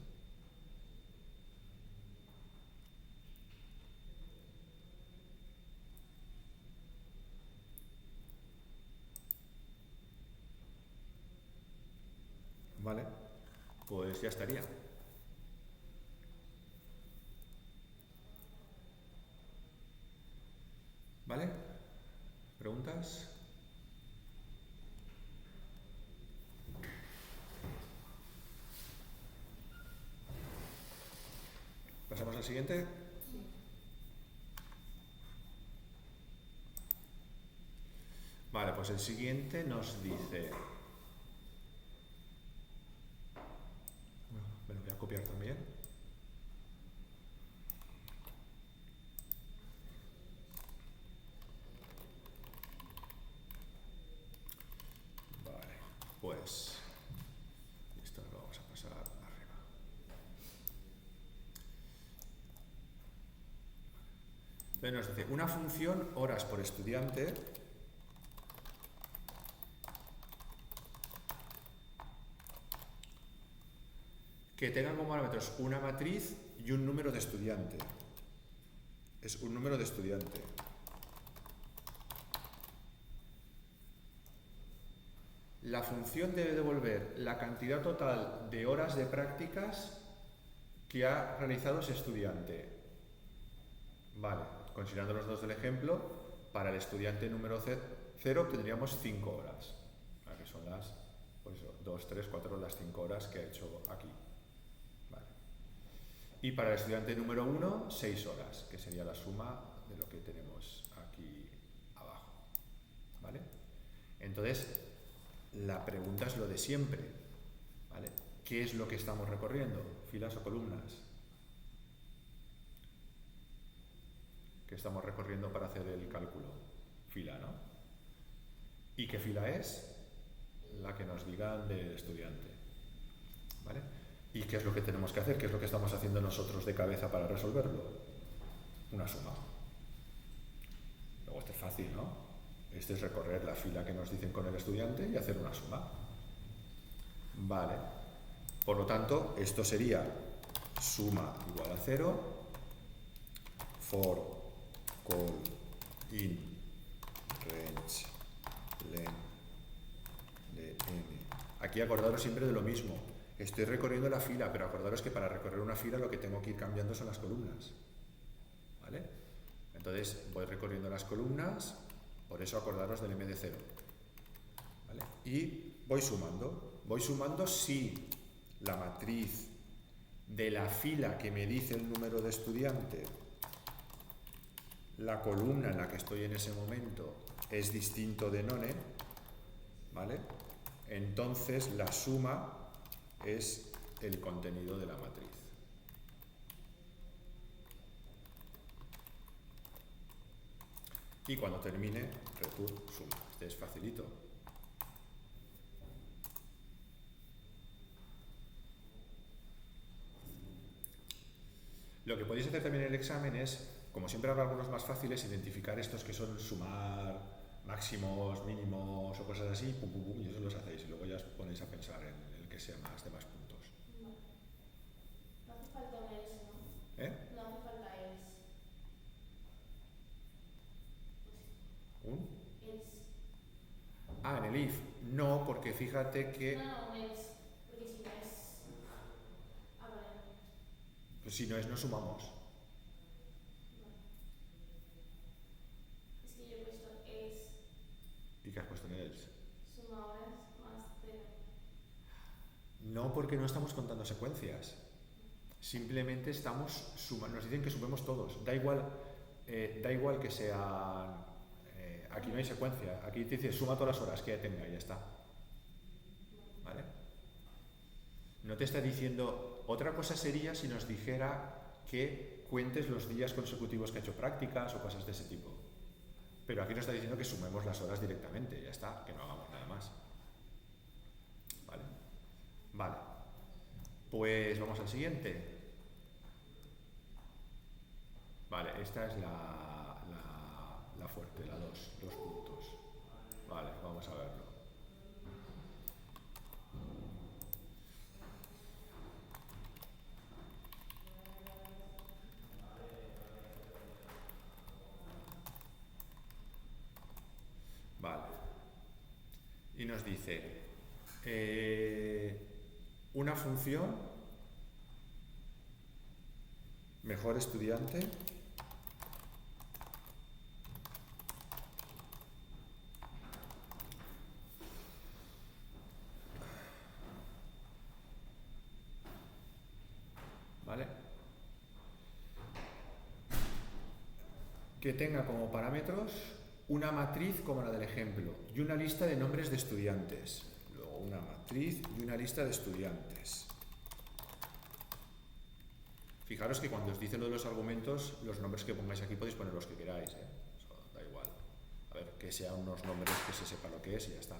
Vale, pues ya estaría. ¿Vale? ¿Preguntas? ¿Pasamos al siguiente? Sí. Vale, pues el siguiente nos dice... Me lo voy a copiar también. Vale, pues esto lo vamos a pasar arriba. Entonces nos dice una función horas por estudiante que tenga como parámetros una matriz y un número de estudiante. Es un número de estudiante. La función debe devolver la cantidad total de horas de prácticas que ha realizado ese estudiante. Vale, considerando los dos del ejemplo, para el estudiante número 0 tendríamos 5 horas, que son las 2, 3, 4, las 5 horas que ha hecho aquí. Vale. Y para el estudiante número 1, 6 horas, que sería la suma de lo que tenemos aquí abajo. ¿Vale? Entonces, la pregunta es lo de siempre. ¿Vale? ¿Qué es lo que estamos recorriendo? ¿Filas o columnas? ¿Qué estamos recorriendo para hacer el cálculo? Fila, ¿no? ¿Y qué fila es? La que nos digan del estudiante. ¿Vale? ¿Y qué es lo que tenemos que hacer? ¿Qué es lo que estamos haciendo nosotros de cabeza para resolverlo? Una suma. Luego este es fácil, ¿no? Este es recorrer la fila que nos dicen con el estudiante y hacer una suma. Vale. Por lo tanto, esto sería suma igual a 0, for call in range len de n. Aquí acordaros siempre de lo mismo. Estoy recorriendo la fila, pero acordaros que para recorrer una fila lo que tengo que ir cambiando son las columnas. ¿Vale? Entonces voy recorriendo las columnas, por eso acordaros del m de 0. ¿Vale? Y voy sumando. Voy sumando si la matriz de la fila que me dice el número de estudiante, la columna en la que estoy en ese momento es distinto de none, ¿vale? Entonces la suma es el contenido de la matriz. Y cuando termine, return suma. Este es facilito. Lo que podéis hacer también en el examen es, como siempre habrá algunos más fáciles, identificar estos que son sumar máximos, mínimos o cosas así, pum, pum, pum, y eso los hacéis. Y luego ya os ponéis a pensar en el que sea más de más puntos. No hace falta un else, ¿no? ¿Eh? No hace falta else. ¿Un? Else. Ah, en el if. No, porque fíjate que No, un else. Porque si no es... Ah, vale. pues si no es, no sumamos. Es que yo he puesto else, ¿Y qué has puesto en el else? suma horas más 0. No, porque no estamos contando secuencias. Simplemente estamos sumando. Nos dicen que sumemos todos. Da igual que sea. Aquí no hay secuencia. Aquí te dice suma todas las horas que tenga y ya está. ¿Vale? No te está diciendo. Otra cosa sería si nos dijera que cuentes los días consecutivos que ha hecho prácticas o cosas de ese tipo. Pero aquí nos está diciendo que sumemos las horas directamente. Ya está, que no hagamos nada más. ¿Vale? Vale. Pues vamos al siguiente. Vale, esta es la fuerte, la 2 puntos. Vale, vamos a verlo. Vale. Y nos dice una función mejor estudiante ¿vale? Que tenga como parámetros una matriz como la del ejemplo y una lista de nombres de estudiantes. Luego una matriz y una lista de estudiantes. Fijaros que cuando os dice lo de los argumentos, los nombres que pongáis aquí podéis poner los que queráis, ¿eh? Eso da igual. A ver, que sean unos nombres que se sepa lo que es y ya está.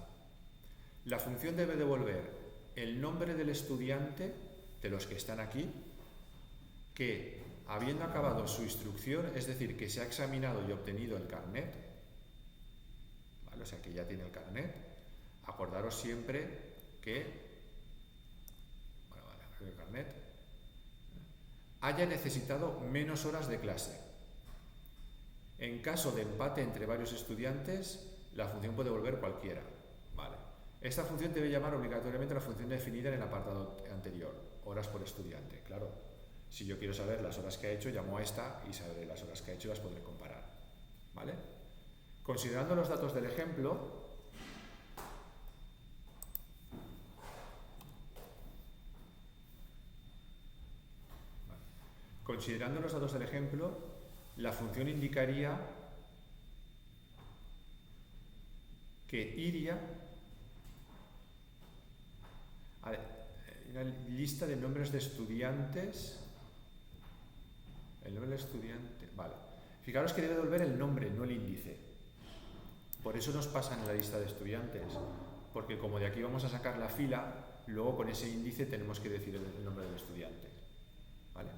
La función debe devolver el nombre del estudiante, de los que están aquí, que habiendo acabado su instrucción, es decir, que se ha examinado y obtenido el carnet, ¿vale? O sea, que ya tiene el carnet, acordaros siempre que... Bueno, vale, el carnet, haya necesitado menos horas de clase. En caso de empate entre varios estudiantes, la función puede volver cualquiera. Vale. Esta función debe llamar obligatoriamente a la función definida en el apartado anterior, horas por estudiante. Claro, si yo quiero saber las horas que ha hecho, llamo a esta y sabré las horas que ha hecho y las podré comparar. ¿Vale? Considerando los datos del ejemplo, la función indicaría que iría a una lista de nombres de estudiantes. El nombre del estudiante, vale. Fijaros que debe devolver el nombre, no el índice. Por eso nos pasa en la lista de estudiantes, porque como de aquí vamos a sacar la fila, luego con ese índice tenemos que decir el nombre del estudiante. ¿Vale?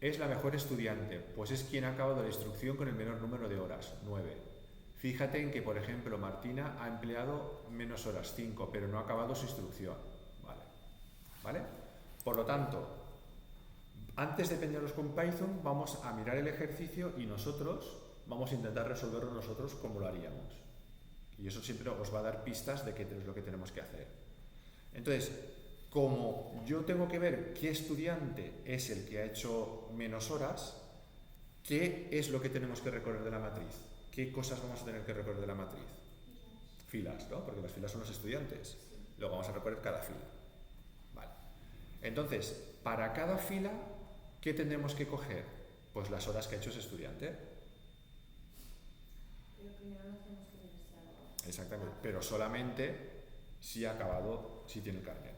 Es la mejor estudiante, pues es quien ha acabado la instrucción con el menor número de horas, 9. Fíjate en que, por ejemplo, Martina ha empleado menos horas, 5, pero no ha acabado su instrucción. ¿Vale? ¿Vale? Por lo tanto, antes de peñaros con Python, vamos a mirar el ejercicio y nosotros vamos a intentar resolverlo nosotros como lo haríamos. Y eso siempre os va a dar pistas de qué es lo que tenemos que hacer. Entonces, como yo tengo que ver qué estudiante es el que ha hecho menos horas, ¿qué es lo que tenemos que recorrer de la matriz? ¿Qué cosas vamos a tener que recorrer de la matriz? Filas, ¿no? Porque las filas son los estudiantes. Luego vamos a recorrer cada fila. Vale. Entonces, para cada fila, ¿qué tendremos que coger? Pues las horas que ha hecho ese estudiante. Pero primero no tenemos que ver si ha acabado. Exactamente, pero solamente si ha acabado, si tiene el carnet.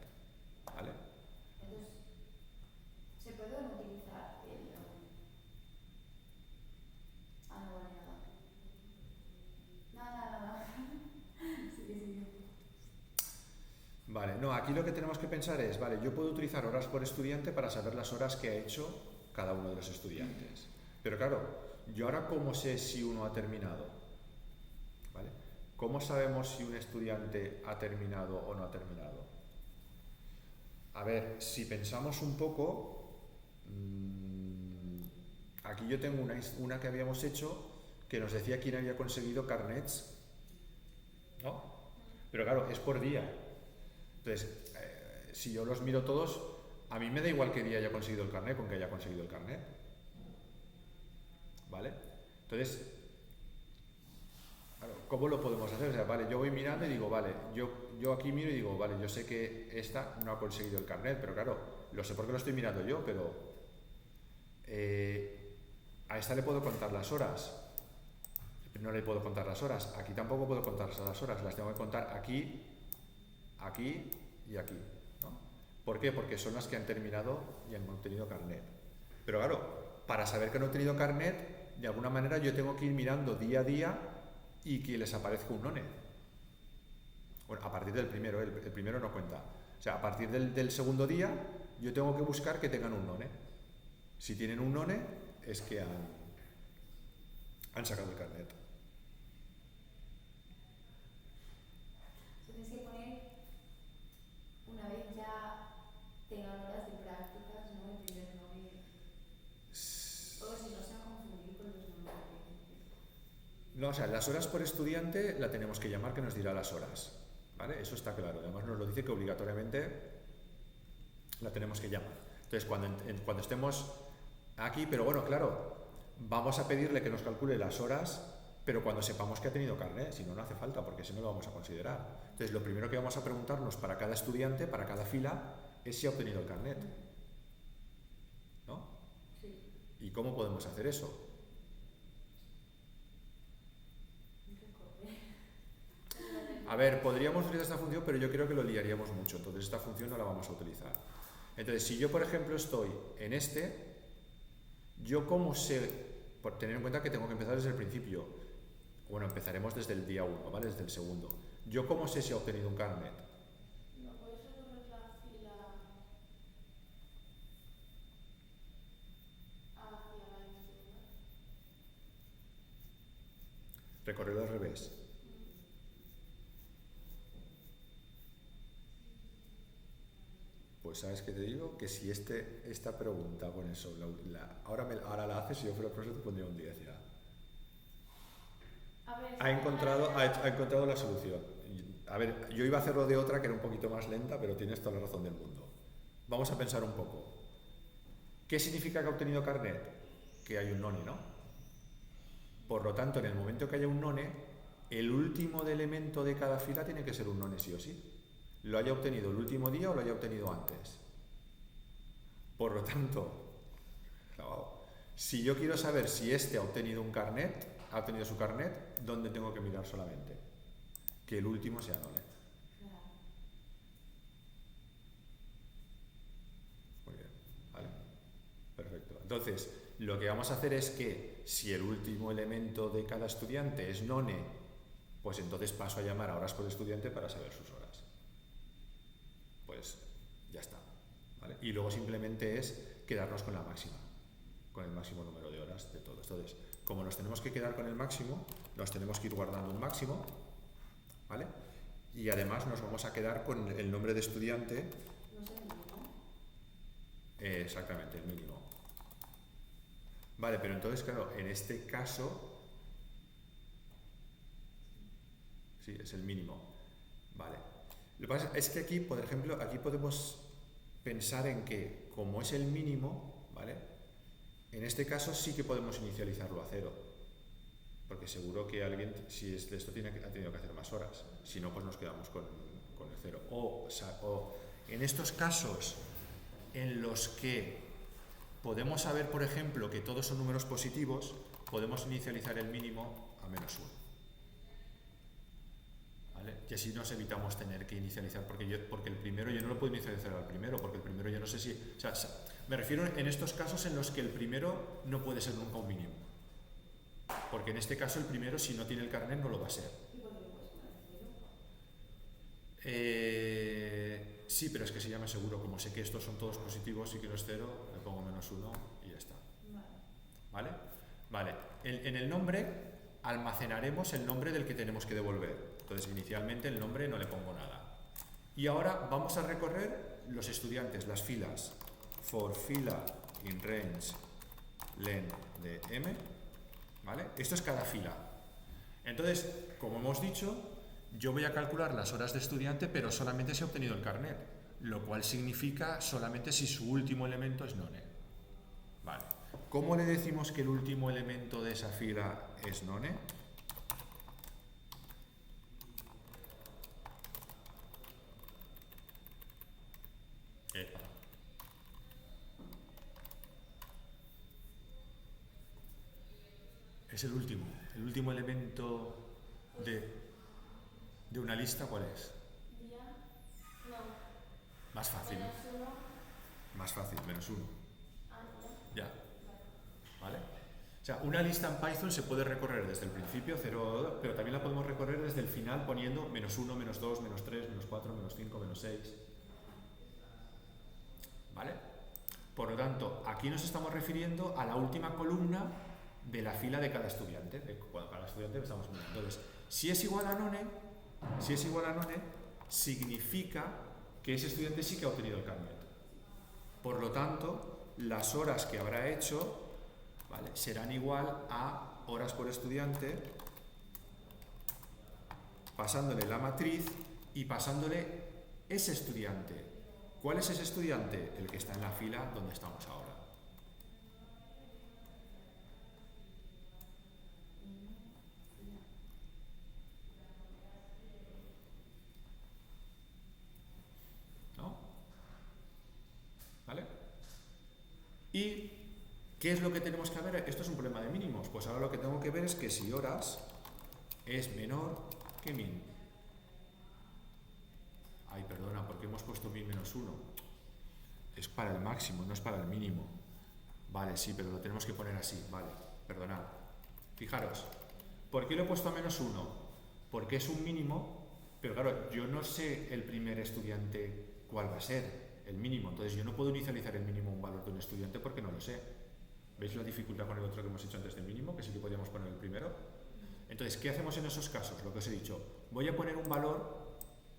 ¿Vale? Entonces, ¿se puede o no utilizar el... Ah, no vale nada. Nada. Sí. Vale, no, aquí lo que tenemos que pensar es, vale, yo puedo utilizar horas por estudiante para saber las horas que ha hecho cada uno de los estudiantes. Pero claro, yo ahora ¿cómo sé si uno ha terminado? ¿Vale? ¿Cómo sabemos si un estudiante ha terminado o no ha terminado? A ver, si pensamos un poco, aquí yo tengo una que habíamos hecho que nos decía quién había conseguido carnets, ¿no? Pero claro, es por día. Entonces, si yo los miro todos, a mí me da igual qué día haya conseguido el carnet con que haya conseguido el carnet. ¿Vale? Entonces, claro, ¿cómo lo podemos hacer? O sea, vale, yo voy mirando y digo, vale, yo aquí miro y digo, vale, yo sé que esta no ha conseguido el carnet, pero claro, lo sé porque lo estoy mirando yo, pero a esta le puedo contar las horas. No le puedo contar las horas. Aquí tampoco puedo contar las horas. Las tengo que contar aquí, aquí y aquí, ¿no? ¿Por qué? Porque son las que han terminado y han obtenido carnet. Pero claro, para saber que no he tenido carnet, de alguna manera yo tengo que ir mirando día a día y que les aparezca un none. Bueno, a partir del primero, el primero no cuenta. O sea, a partir del segundo día, yo tengo que buscar que tengan un none. Si tienen un none, es que han sacado el carnet. Tienes que poner, una vez ya tengan horas de prácticas, ¿no? El primer nombre. O si no se va a confundir con los nombres. No, o sea, las horas por estudiante la tenemos que llamar, que nos dirá las horas. ¿Vale? Eso está claro. Además nos lo dice que obligatoriamente la tenemos que llamar. Entonces, cuando estemos aquí, pero bueno, claro, vamos a pedirle que nos calcule las horas, pero cuando sepamos que ha tenido carnet, si no, no hace falta, porque si no lo vamos a considerar. Entonces, lo primero que vamos a preguntarnos para cada estudiante, para cada fila, es si ha obtenido el carnet. ¿No? Sí. ¿Y cómo podemos hacer eso? A ver, podríamos utilizar esta función, pero yo creo que lo liaríamos mucho, entonces esta función no la vamos a utilizar. Entonces, si yo, por ejemplo, estoy en yo cómo sé, por tener en cuenta que tengo que empezar desde el principio, bueno, empezaremos desde el día 1, ¿vale? Desde el segundo. ¿Yo cómo sé si ha obtenido un carnet? No puedes recorrer la fila hacia la izquierda. Recorrerlo al revés. Pues sabes que te digo que si esta pregunta con eso, ahora la haces y yo fuera profesor te pondría un 10 ya. A ver, Ha encontrado la solución. A ver, yo iba a hacerlo de otra que era un poquito más lenta, pero tienes toda la razón del mundo. Vamos a pensar un poco. ¿Qué significa que ha obtenido carnet? Que hay un none, ¿no? Por lo tanto, en el momento que haya un none, el último elemento de cada fila tiene que ser un none sí o sí. Lo haya obtenido el último día o lo haya obtenido antes. Por lo tanto, si yo quiero saber si este ha obtenido su carnet, ¿dónde tengo que mirar solamente? Que el último sea none. Claro. Muy bien, vale. Perfecto. Entonces, lo que vamos a hacer es que si el último elemento de cada estudiante es none, pues entonces paso a llamar a horas por estudiante para saber sus horas. Pues ya está, ¿vale? Y luego simplemente es quedarnos con la máxima, con el máximo número de horas de todos. Entonces, como nos tenemos que quedar con el máximo, nos tenemos que ir guardando un máximo, ¿vale? Y además nos vamos a quedar con el nombre de estudiante. No sé el mínimo. Exactamente, el mínimo. Vale, pero entonces, claro, en este caso, sí, es el mínimo. Vale. Lo que pasa es que aquí, por ejemplo, aquí podemos pensar en que, como es el mínimo, ¿vale? En este caso sí que podemos inicializarlo a 0. Porque seguro que alguien, si es de esto, ha tenido que hacer más horas. Si no, pues nos quedamos con el 0. O en estos casos en los que podemos saber, por ejemplo, que todos son números positivos, podemos inicializar el mínimo a -1. ¿Vale? Y así nos evitamos tener que inicializar, porque el primero yo no lo puedo inicializar al primero, porque el primero yo no sé si... O sea, me refiero en estos casos en los que el primero no puede ser nunca un mínimo. Porque en este caso el primero, si no tiene el carnet, no lo va a ser. ¿Y por qué le puedes poner 0? Sí, pero es que se llama seguro. Como sé que estos son todos positivos y que no es 0, le pongo -1 y ya está. Vale. ¿Vale? En el nombre almacenaremos el nombre del que tenemos que devolver. Entonces, inicialmente el nombre no le pongo nada. Y ahora vamos a recorrer los estudiantes, las filas. For fila in range len de m. ¿Vale? Esto es cada fila. Entonces, como hemos dicho, yo voy a calcular las horas de estudiante, pero solamente si he obtenido el carnet, lo cual significa solamente si su último elemento es none. Vale. ¿Cómo le decimos que el último elemento de esa fila es none? Es el último elemento de una lista, ¿cuál es? Día. No. Más fácil. -1. Más fácil, -1. Ah, Ya. ¿Vale? O sea, una lista en Python se puede recorrer desde el principio, 0, pero también la podemos recorrer desde el final poniendo -1, -2, -3, -4, -5, -6. ¿Vale? Por lo tanto, aquí nos estamos refiriendo a la última columna de la fila de cada estudiante. Cada estudiante estamos mirando. Entonces, si es igual a none, significa que ese estudiante sí que ha obtenido el carnet. Por lo tanto, las horas que habrá hecho, ¿vale?, serán igual a horas por estudiante, pasándole la matriz y pasándole ese estudiante. ¿Cuál es ese estudiante? El que está en la fila donde estamos ahora. ¿No? ¿Vale? ¿Y qué es lo que tenemos que ver? Esto es un problema de mínimos. Pues ahora lo que tengo que ver es que si horas es menor que min. Ay, perdona, ¿por qué hemos puesto min -1? Es para el máximo, no es para el mínimo. Vale, sí, pero lo tenemos que poner así. Vale, perdonad. Fijaros, ¿por qué lo he puesto a -1? Porque es un mínimo, pero claro, yo no sé el primer estudiante cuál va a ser, el mínimo. Entonces yo no puedo inicializar el mínimo un valor de un estudiante porque no lo sé. ¿Veis la dificultad con el otro que hemos hecho antes del mínimo? Que sí que podíamos poner el primero. Entonces, ¿qué hacemos en esos casos? Lo que os he dicho. Voy a poner un valor,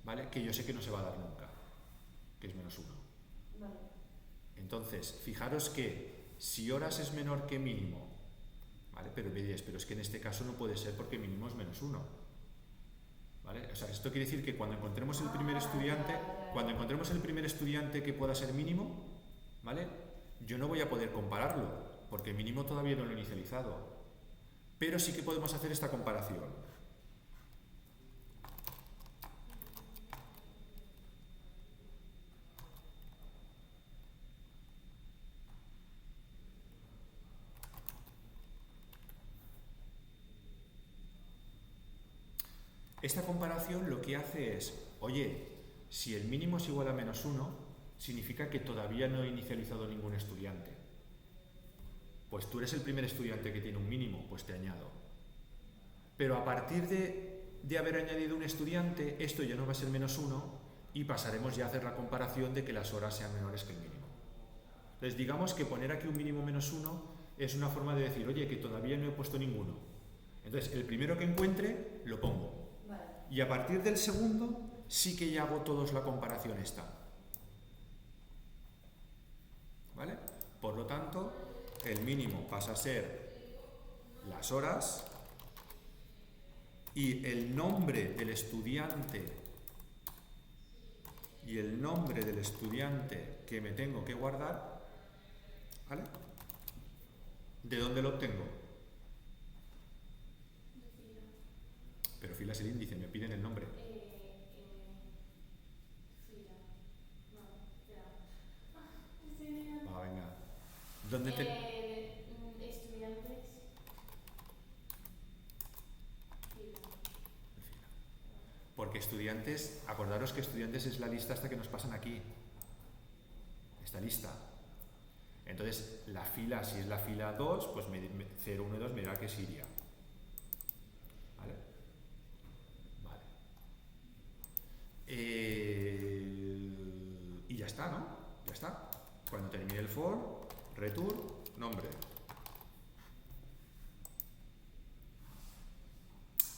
¿vale?, que yo sé que no se va a dar nunca, que es -1. Vale. Entonces, fijaros que si horas es menor que mínimo, ¿vale? Pero me diréis, pero es que en este caso no puede ser porque mínimo es -1. ¿Vale? O sea, esto quiere decir que cuando encontremos el primer estudiante que pueda ser mínimo, ¿vale? Yo no voy a poder compararlo, porque mínimo todavía no lo he inicializado. Pero sí que podemos hacer esta comparación. Esta comparación lo que hace es, oye, si el mínimo es igual a -1, significa que todavía no he inicializado ningún estudiante. Pues tú eres el primer estudiante que tiene un mínimo, pues te añado. Pero a partir de haber añadido un estudiante, esto ya no va a ser -1 y pasaremos ya a hacer la comparación de que las horas sean menores que el mínimo. Entonces digamos que poner aquí un mínimo -1 es una forma de decir, oye, que todavía no he puesto ninguno. Entonces el primero que encuentre, lo pongo. Vale. Y a partir del segundo, sí que ya hago todos la comparación esta. ¿Vale? Por lo tanto, el mínimo pasa a ser las horas y el nombre del estudiante que me tengo que guardar, ¿vale? ¿De dónde lo obtengo? Pero fila es el índice, me piden el nombre. Fila. No, espera. Ah, venga. ¿Dónde te...? Estudiantes. Fila. Porque estudiantes, acordaros que estudiantes es la lista hasta que nos pasan aquí. Esta lista. Entonces, la fila, si es la fila 2, pues 0, 1 y 2 me dirá que es Siria. ¿Vale? Vale. Y ya está, ¿no? Ya está. Cuando termine el for, return, nombre.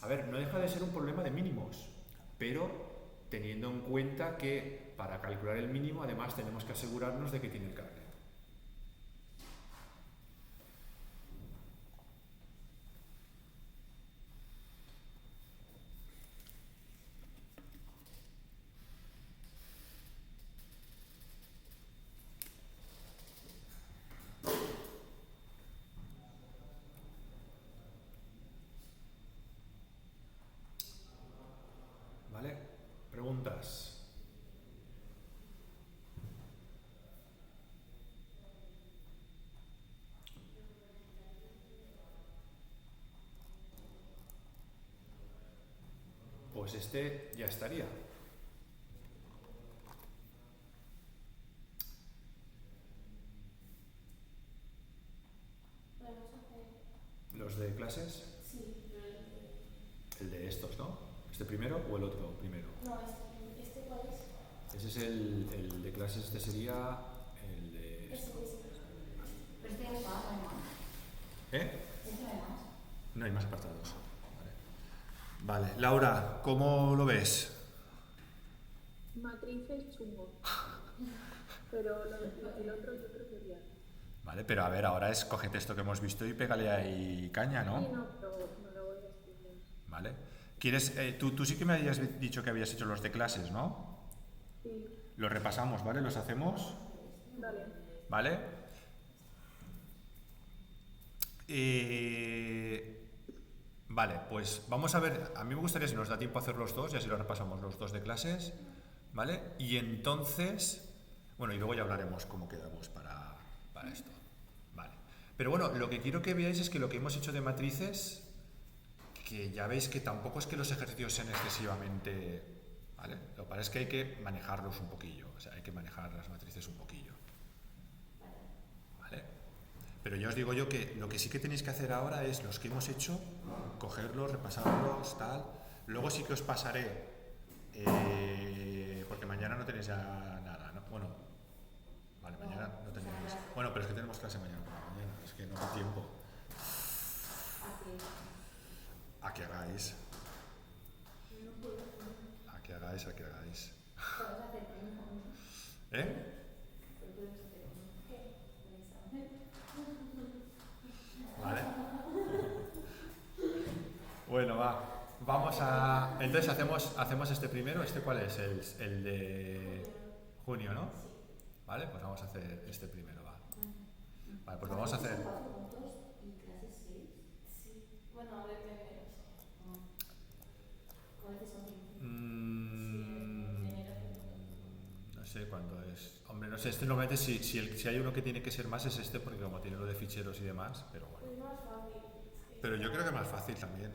A ver, no deja de ser un problema de mínimos, pero teniendo en cuenta que para calcular el mínimo además tenemos que asegurarnos de que tiene el carnet. ¿Vale? ¿Preguntas? Pues este ya estaría. Podemos hacer. ¿Los de clases? Sí, pero El de estos, ¿no? ¿Este primero o el otro primero? no, este cuál es. Ese es el de clases, este sería el de... Este. Pero este ya está, no hay más. ¿Eh? Este no hay más. No hay más apartados. Vale, Laura, ¿cómo lo ves? Matrices chungo. Pero el otro yo creo que bien. Vale, pero a ver, ahora es cógete esto que hemos visto y pégale ahí caña, Sí, ¿no? no, pero me lo voy a estudiar. Vale. ¿Quieres, tú sí que me habías dicho que habías hecho los de clases, ¿no? Sí, Los repasamos, ¿vale? ¿Los hacemos? dale. ¿Vale? Vale, pues vamos a ver, a mí me gustaría si nos da tiempo a hacer los dos y así los repasamos los dos de clases, ¿vale? Y entonces, bueno, y luego ya hablaremos cómo quedamos para esto, ¿vale? Pero bueno, lo que quiero que veáis es que lo que hemos hecho de matrices, que ya veis que tampoco es que los ejercicios sean excesivamente, ¿vale? Lo que pasa es que hay que manejarlos un poquillo, o sea, hay que manejar las matrices un poquillo, ¿vale? Pero ya os digo yo que lo que sí que tenéis que hacer ahora es los que hemos hecho, cogerlos, repasarlos, tal. Luego sí que os pasaré, porque mañana no tenéis ya nada, ¿no? Bueno, vale, mañana no tenéis. Bueno, pero es que tenemos clase mañana por la mañana, es que no hay tiempo. A que hagáis. A que hagáis. ¿Eh? Entonces hacemos este primero. ¿Este cuál es? El de junio, ¿no? Vale, pues vamos a hacer este primero, va. Vale, pues lo vamos a hacer. ¿Y clases 6? Sí. Bueno, depende. ¿Cuál es son 15? No sé cuándo es. Hombre, no sé, este normalmente si hay uno que tiene que ser más es este, porque como tiene lo de ficheros y demás, pero bueno. Es más fácil. Pero yo creo que es más fácil también.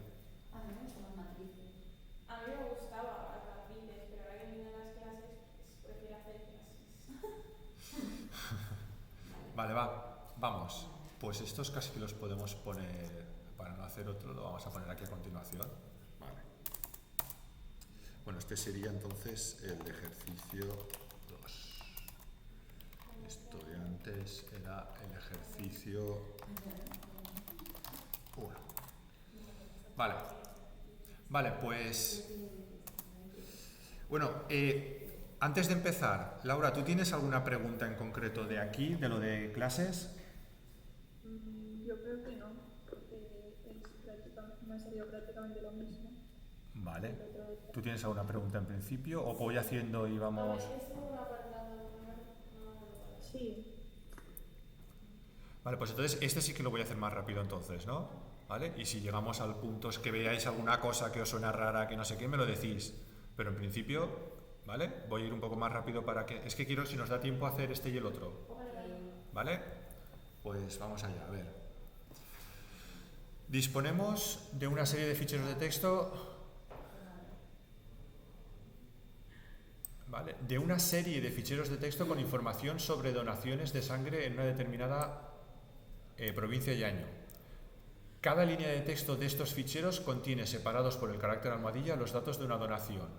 A mí me gustan las matrices. A mí me gustaba las matrices, pero ahora que vienen las clases, pues prefiero hacer clases. Vale, vamos. Pues estos casi que los podemos poner, para no hacer otro, lo vamos a poner aquí a continuación. Vale. Bueno, este sería entonces el de ejercicio 2. Esto de antes era el ejercicio 1. Vale, pues... Bueno, antes de empezar, Laura, ¿tú tienes alguna pregunta en concreto de aquí, de lo de clases? Yo creo que no, porque me ha salido prácticamente lo mismo. Vale. ¿Tú tienes alguna pregunta en principio o voy haciendo y vamos...? Sí. Vale, pues entonces este sí que lo voy a hacer más rápido entonces, ¿no? ¿Vale? Y si llegamos al punto es que veáis alguna cosa que os suena rara, que no sé qué, me lo decís. Pero en principio, ¿vale? Voy a ir un poco más rápido para que... Es que quiero, si nos da tiempo, hacer este y el otro. ¿Vale? Pues vamos allá, a ver. Disponemos de una serie de ficheros de texto... ¿Vale? De una serie de ficheros de texto con información sobre donaciones de sangre en una determinada provincia y año. Cada línea de texto de estos ficheros contiene, separados por el carácter almohadilla, los datos de una donación.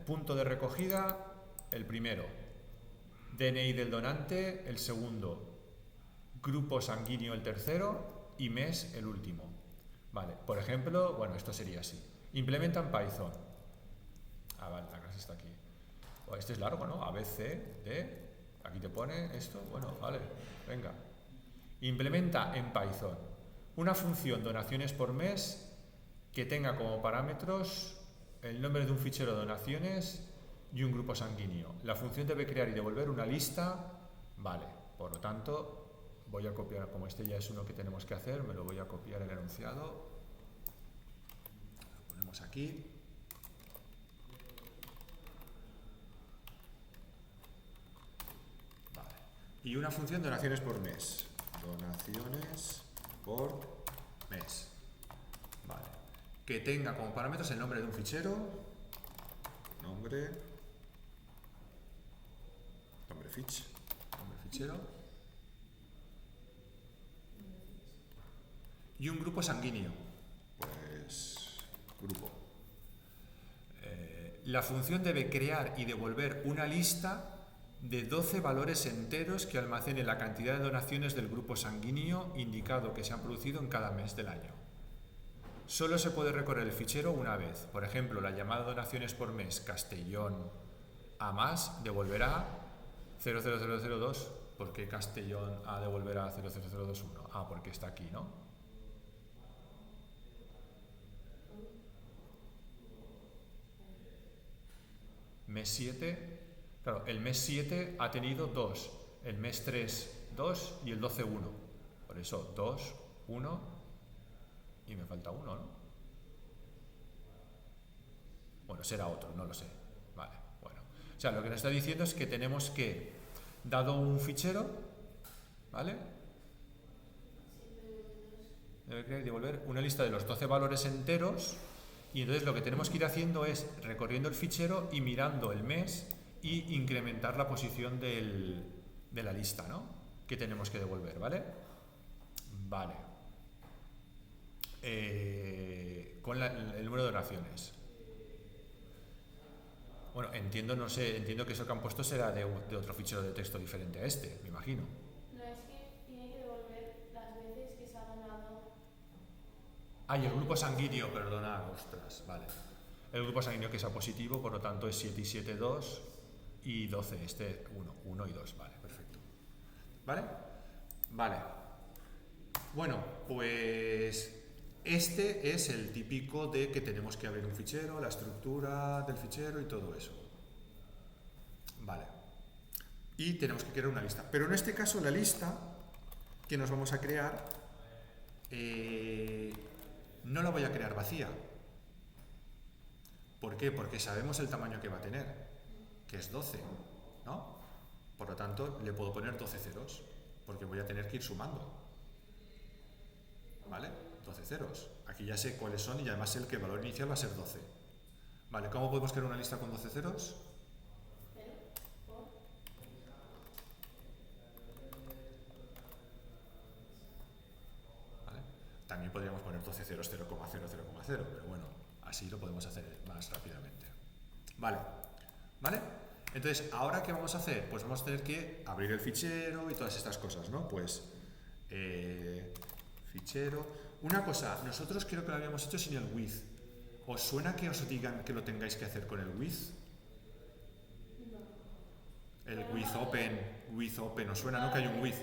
Punto de recogida, el primero. DNI del donante, el segundo. Grupo sanguíneo, el tercero. Y mes, el último. Vale, por ejemplo, bueno, esto sería así. Implementa en Python. Ah, vale, la clase está aquí. Este es largo, ¿no? A, B, C, D. Aquí te pone esto. Bueno, vale, venga. Implementa en Python una función donaciones por mes que tenga como parámetros el nombre de un fichero de donaciones y un grupo sanguíneo. La función debe crear y devolver una lista. Vale, por lo tanto, voy a copiar, como este ya es uno que tenemos que hacer, me lo voy a copiar el enunciado. Lo ponemos aquí. Y una función de donaciones por mes. Donaciones por mes. Vale. Que tenga como parámetros el nombre de un fichero. Nombre fichero. Y un grupo sanguíneo. Pues grupo. La función debe crear y devolver una lista de 12 valores enteros que almacene la cantidad de donaciones del grupo sanguíneo indicado que se han producido en cada mes del año. Solo se puede recorrer el fichero una vez. Por ejemplo, la llamada donaciones por mes Castellón a más devolverá 00002. ¿Por qué Castellón A devolverá 00021? Ah, porque está aquí, ¿no? Mes 7... Claro, el mes 7 ha tenido 2, el mes 3, 2 y el 12, 1. Por eso, 2, 1 y me falta 1, ¿no? Bueno, será otro, no lo sé. Vale, bueno. O sea, lo que nos está diciendo es que tenemos que, dado un fichero, ¿vale? Debe crear y devolver una lista de los 12 valores enteros y entonces lo que tenemos que ir haciendo es recorriendo el fichero y mirando el mes y incrementar la posición de la lista, ¿no? Que tenemos que devolver, ¿vale? Vale. Con el número de donaciones. Bueno, entiendo que eso que han puesto será de otro fichero de texto diferente a este, me imagino. No, es que tiene que devolver las veces que se ha donado. Ah, y el grupo sanguíneo, perdona, ostras, vale. El grupo sanguíneo que sea positivo, por lo tanto es 7 y 7, 2 y 12, este 1 y 2, vale, perfecto. ¿Vale? Vale. Bueno, pues Este es el típico de que tenemos que abrir un fichero, la estructura del fichero y todo eso. Vale. Y tenemos que crear una lista. Pero en este caso la lista que nos vamos a crear no la voy a crear vacía. ¿Por qué? Porque sabemos el tamaño que va a tener, que es 12, ¿no? Por lo tanto, le puedo poner 12 ceros, porque voy a tener que ir sumando. ¿Vale? 12 ceros. Aquí ya sé cuáles son y además sé que el valor inicial va a ser 12. Vale, ¿cómo podemos crear una lista con 12 ceros? ¿Vale? También podríamos poner 12 ceros 0,0, 0,0, pero bueno, así lo podemos hacer más rápidamente. Vale, ¿vale? Entonces, ¿ahora qué vamos a hacer? Pues vamos a tener que abrir el fichero y todas estas cosas, ¿no? Pues, fichero. Una cosa, nosotros creo que lo habíamos hecho sin el with. ¿Os suena que os digan que lo tengáis que hacer con el with? El with open, ¿os suena, no? Que hay un with.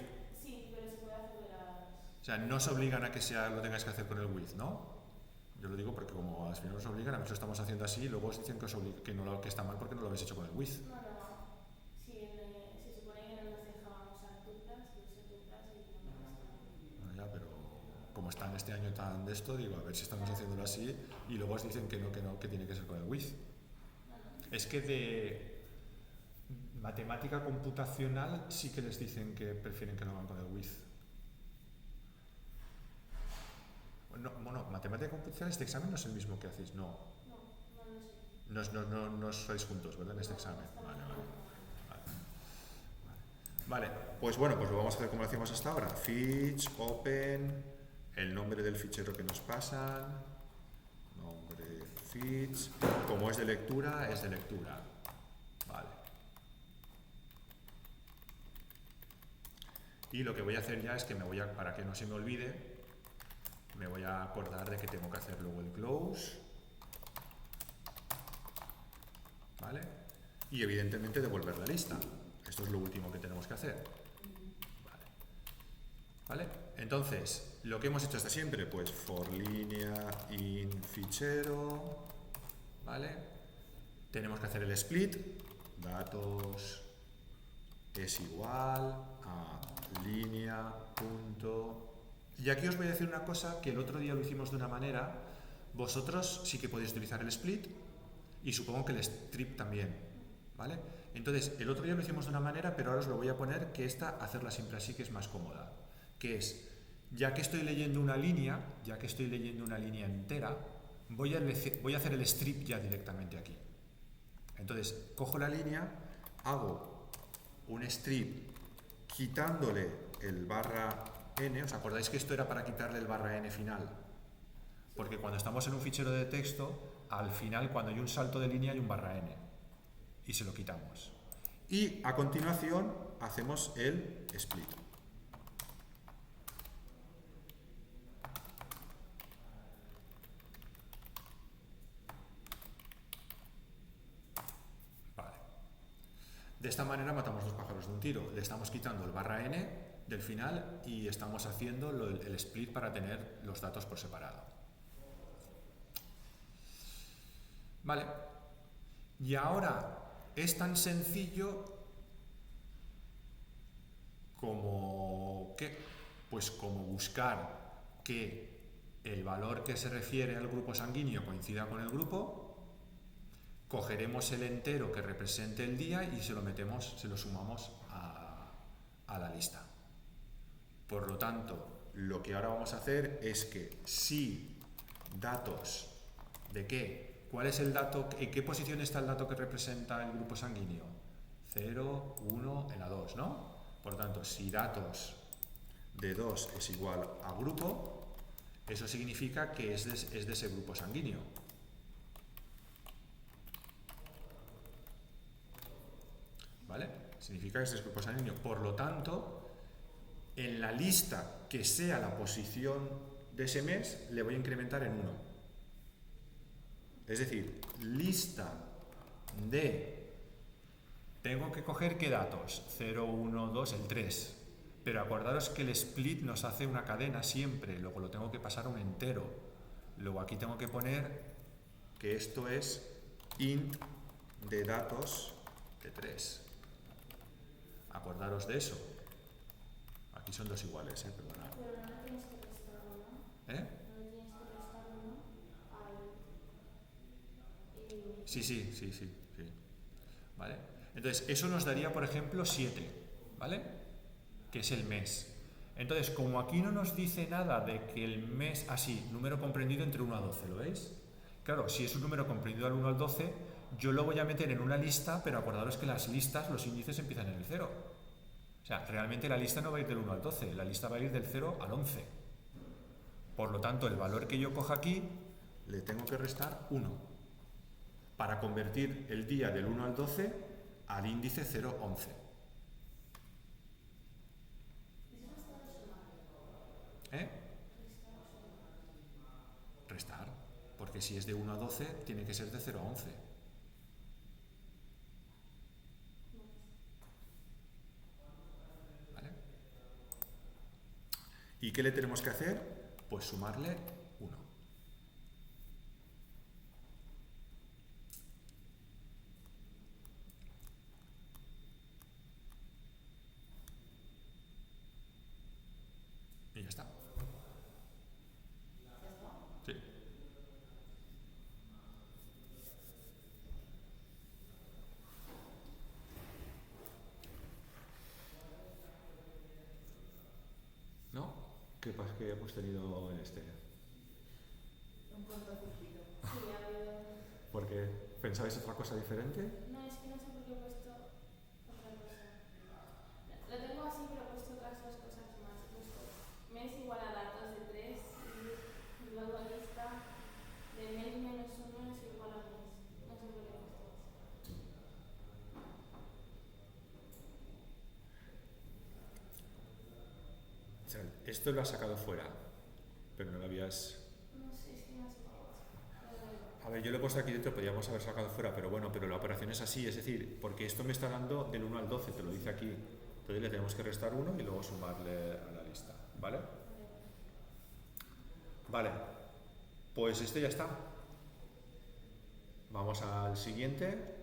Sí, pero se puede hacer de las... O sea, no os obligan a que lo tengáis que hacer con el with, ¿no? Yo lo digo porque como al final os obligan, a veces lo estamos haciendo así y luego os dicen que está mal porque no lo habéis hecho con el with. No. Si se supone que no nos dejaban usar tuplas, yo usé tuplas y no me gustaban. Bueno, ya, pero como está en este año tan de esto, digo, a ver si estamos haciéndolo así y luego os dicen que no, que tiene que ser con el with. Es que de matemática computacional sí que les dicen que prefieren que lo hagan con el with. No, bueno, matemática computacional, este examen no es el mismo que hacéis, no. No lo sé. No os sois juntos, ¿verdad? En este examen. Vale, pues bueno, pues lo vamos a hacer como lo hacíamos hasta ahora. Fetch, open, el nombre del fichero que nos pasan, nombre, fetch, como es de lectura, es de lectura. Vale. Y lo que voy a hacer ya es que para que no se me olvide, me voy a acordar de que tengo que hacer luego el close, ¿vale? Y evidentemente devolver la lista. Esto es lo último que tenemos que hacer. ¿Vale? Entonces, lo que hemos hecho hasta siempre, pues for línea in fichero, ¿vale? Tenemos que hacer el split, datos es igual a línea punto. Y aquí os voy a decir una cosa que el otro día lo hicimos de una manera. Vosotros sí que podéis utilizar el split y supongo que el strip también, ¿vale? Entonces, el otro día lo hicimos de una manera, pero ahora os lo voy a poner que hacerla siempre así, que es más cómoda. Que es, ya que estoy leyendo una línea entera, voy a hacer el strip ya directamente aquí. Entonces, cojo la línea, hago un strip quitándole el barra n. ¿Os acordáis que esto era para quitarle el barra n final? Porque cuando estamos en un fichero de texto, al final, cuando hay un salto de línea, hay un barra n. Y se lo quitamos. Y a continuación, hacemos el split. Vale. De esta manera matamos dos pájaros de un tiro. Le estamos quitando el barra n del final y estamos haciendo el split para tener los datos por separado. Vale. Y ahora es tan sencillo como ¿qué? Pues como buscar que el valor que se refiere al grupo sanguíneo coincida con el grupo, cogeremos el entero que represente el día y se lo sumamos a la lista. Por lo tanto, lo que ahora vamos a hacer es que si datos de qué, ¿cuál es el dato, en qué posición está el dato que representa el grupo sanguíneo? 0, 1, en la 2, ¿no? Por lo tanto, si datos de 2 es igual a grupo, eso significa que es de ese grupo sanguíneo. ¿Vale? Significa que es de ese grupo sanguíneo. Por lo tanto, en la lista que sea la posición de ese mes, le voy a incrementar en 1. Es decir, lista de... Tengo que coger qué datos, 0, 1, 2, el 3. Pero acordaros que el split nos hace una cadena siempre, luego lo tengo que pasar a un entero. Luego aquí tengo que poner que esto es int de datos de 3. Acordaros de eso. Aquí son dos iguales, perdonad. Pero no le tienes que restar uno. ¿Eh? No le tienes que restar uno al. Sí. ¿Vale? Entonces, eso nos daría, por ejemplo, 7, ¿vale? Que es el mes. Entonces, como aquí no nos dice nada de que el mes, así, número comprendido entre 1 a 12, ¿lo veis? Claro, si es un número comprendido del 1 al 12, yo lo voy a meter en una lista, pero acordaros que las listas, los índices empiezan en el 0. O sea, realmente la lista no va a ir del 1 al 12, la lista va a ir del 0 al 11. Por lo tanto, el valor que yo coja aquí, le tengo que restar 1, para convertir el día del 1 al 12 al índice 0,11. Restar, porque si es de 1 a 12 tiene que ser de 0 a 11. ¿Vale? ¿Y qué le tenemos que hacer? Pues sumarle 1. Y ya está. Sí. ¿No? ¿Qué pasa que hemos tenido en este? Un cortocircuito. Sí, ha habido. ¿Porque pensabais otra cosa diferente? No, es que no sé por qué he puesto otra cosa. Lo tengo así, pero he puesto otras dos cosas más. He puesto mes igual a datos de 3 y luego lista de mes menos 1 es igual a mes. No sé por qué he puesto eso. O sea, esto lo has sacado fuera, pero no lo habías... No sé, es que no sé qué he hecho. A ver, yo lo he puesto aquí dentro, podríamos haber sacado fuera, pero bueno, pero la operación es así, es decir, porque esto me está dando del 1 al 12, te lo dice aquí. Entonces le tenemos que restar 1 y luego sumarle a la lista, ¿vale? Vale, pues este ya está. Vamos al siguiente.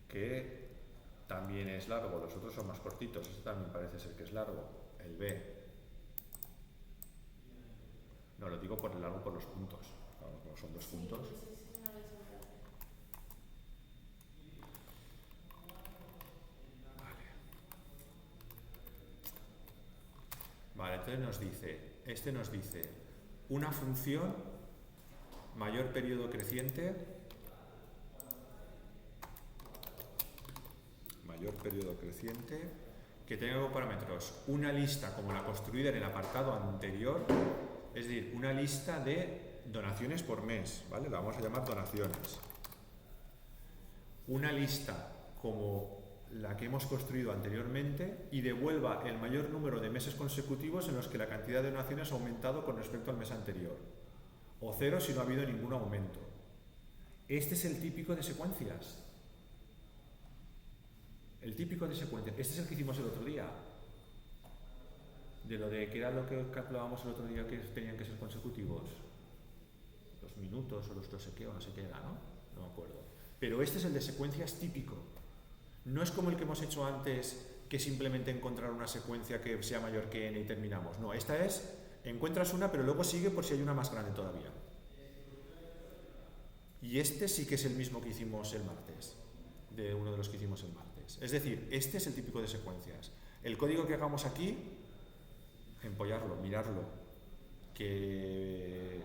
Que también es largo, los otros son más cortitos, este también parece ser que es largo, el B. No, lo digo por el largo por los puntos, claro, como son 2 puntos. Sí, no lo he hecho. Vale, entonces nos dice una función mayor periodo creciente, que tenga como parámetros una lista como la construida en el apartado anterior, es decir, una lista de donaciones por mes, ¿vale? La vamos a llamar donaciones. Una lista como la que hemos construido anteriormente y devuelva el mayor número de meses consecutivos en los que la cantidad de donaciones ha aumentado con respecto al mes anterior, o 0 si no ha habido ningún aumento. Este es el típico de secuencias. Este es el que hicimos el otro día. De lo de que era lo que calculábamos el otro día que tenían que ser consecutivos. Los minutos o los no sé qué era, ¿no? No me acuerdo. Pero este es el de secuencias típico. No es como el que hemos hecho antes, que simplemente encontrar una secuencia que sea mayor que n y terminamos. No, esta es, encuentras una, pero luego sigue por si hay una más grande todavía. Y este sí que es el mismo que hicimos el martes, de uno de los que hicimos el martes. Es decir, este es el típico de secuencias. El código que hagamos aquí, empollarlo, mirarlo, que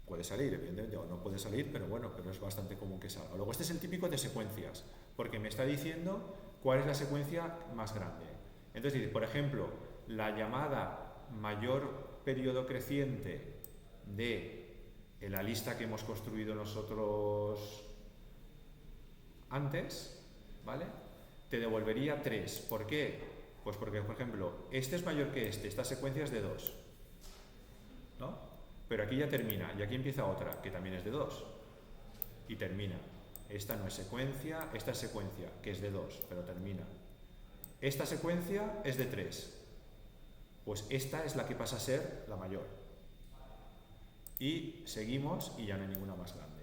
puede salir, evidentemente, o no puede salir, pero bueno, pero es bastante común que salga. Luego este es el típico de secuencias, porque me está diciendo cuál es la secuencia más grande. Entonces dice, por ejemplo, la llamada mayor periodo creciente de la lista que hemos construido nosotros antes, ¿vale? Te devolvería 3. ¿Por qué? Pues porque, por ejemplo, este es mayor que este, esta secuencia es de 2, ¿no? Pero aquí ya termina, y aquí empieza otra, que también es de 2, y termina. Esta no es secuencia, esta es secuencia, que es de 2, pero termina. Esta secuencia es de 3. Pues esta es la que pasa a ser la mayor. Y seguimos y ya no hay ninguna más grande.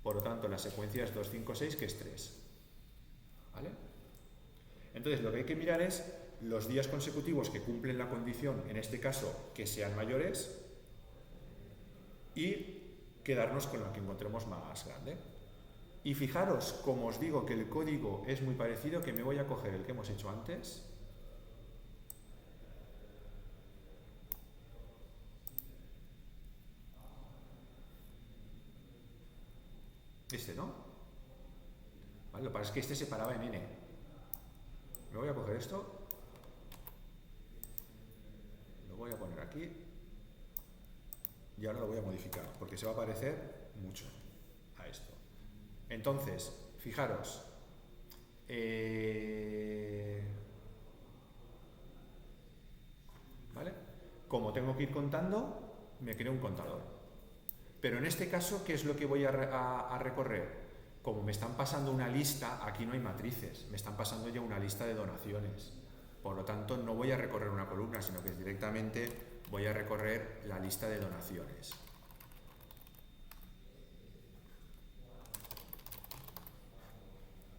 Por lo tanto, la secuencia es 2, 5, 6, que es 3. ¿Vale? Entonces, lo que hay que mirar es los días consecutivos que cumplen la condición, en este caso, que sean mayores, y quedarnos con la que encontremos más grande. Y fijaros, como os digo que el código es muy parecido, que me voy a coger el que hemos hecho antes. Este, ¿no? Vale, lo que pasa es que este se paraba en n. Me voy a coger esto. Lo voy a poner aquí. Y ahora lo voy a modificar, porque se va a parecer mucho a esto. Entonces, fijaros. ¿Vale? Como tengo que ir contando, me creo un contador. Pero en este caso, ¿qué es lo que voy a recorrer? Como me están pasando una lista, aquí no hay matrices, me están pasando ya una lista de donaciones. Por lo tanto, no voy a recorrer una columna, sino que directamente voy a recorrer la lista de donaciones.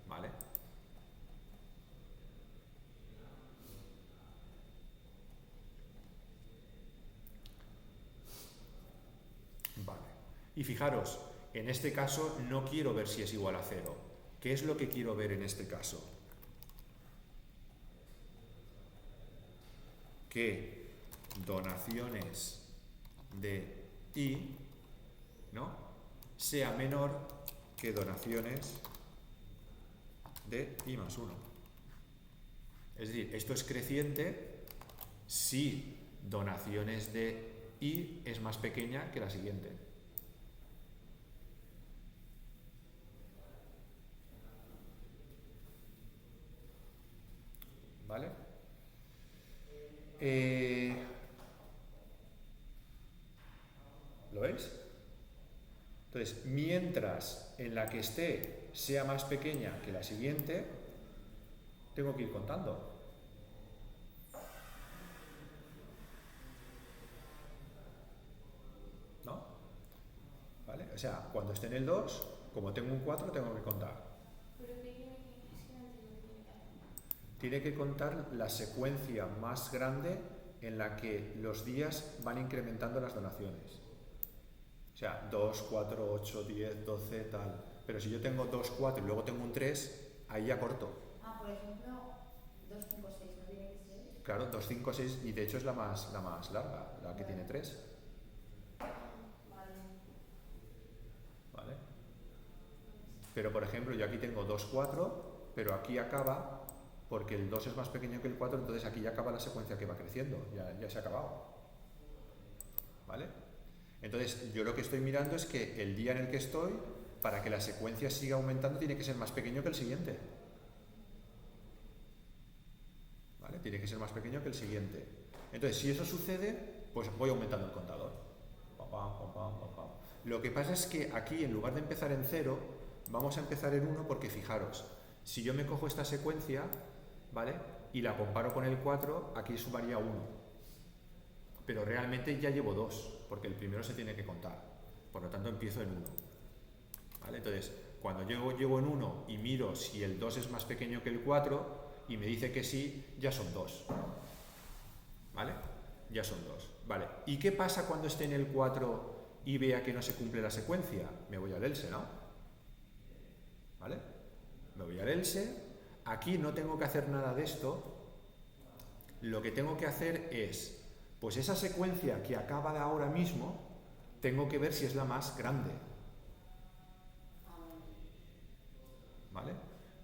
¿Vale? Vale. Y fijaros, en este caso no quiero ver si es igual a 0. ¿Qué es lo que quiero ver en este caso? Que donaciones de I, ¿no?, sea menor que donaciones de I más 1. Es decir, esto es creciente si donaciones de I es más pequeña que la siguiente. ¿Vale? ¿Lo veis? Entonces, mientras en la que esté sea más pequeña que la siguiente, tengo que ir contando. ¿No? ¿Vale? O sea, cuando esté en el 2, como tengo un 4, tengo que contar. Tiene que contar la secuencia más grande en la que los días van incrementando las donaciones. O sea, 2, 4, 8, 10, 12, tal. Pero si yo tengo 2, 4 y luego tengo un 3, ahí ya corto. Ah, por ejemplo, 2, 5, 6, ¿no tiene que ser? Claro, 2, 5, 6, y de hecho es la más larga, la que tiene 3. Vale. ¿Vale? Pero por ejemplo, yo aquí tengo 2, 4, pero aquí acaba, porque el 2 es más pequeño que el 4, entonces aquí ya acaba la secuencia que va creciendo, ya se ha acabado. ¿Vale? Entonces, yo lo que estoy mirando es que el día en el que estoy, para que la secuencia siga aumentando, tiene que ser más pequeño que el siguiente. ¿Vale? Tiene que ser más pequeño que el siguiente. Entonces, si eso sucede, pues voy aumentando el contador. Lo que pasa es que aquí, en lugar de empezar en 0, vamos a empezar en 1, porque fijaros, si yo me cojo esta secuencia, ¿vale?, y la comparo con el 4, aquí sumaría 1. Pero realmente ya llevo 2, porque el primero se tiene que contar. Por lo tanto, empiezo en 1. ¿Vale? Entonces, cuando llego en 1 y miro si el 2 es más pequeño que el 4 y me dice que sí, ya son 2. ¿Vale? Ya son 2. Vale. ¿Y qué pasa cuando esté en el 4 y vea que no se cumple la secuencia? Me voy al else, ¿no? ¿Vale? Me voy al else. Aquí no tengo que hacer nada de esto. Lo que tengo que hacer es, pues esa secuencia que acaba de ahora mismo, tengo que ver si es la más grande. ¿Vale?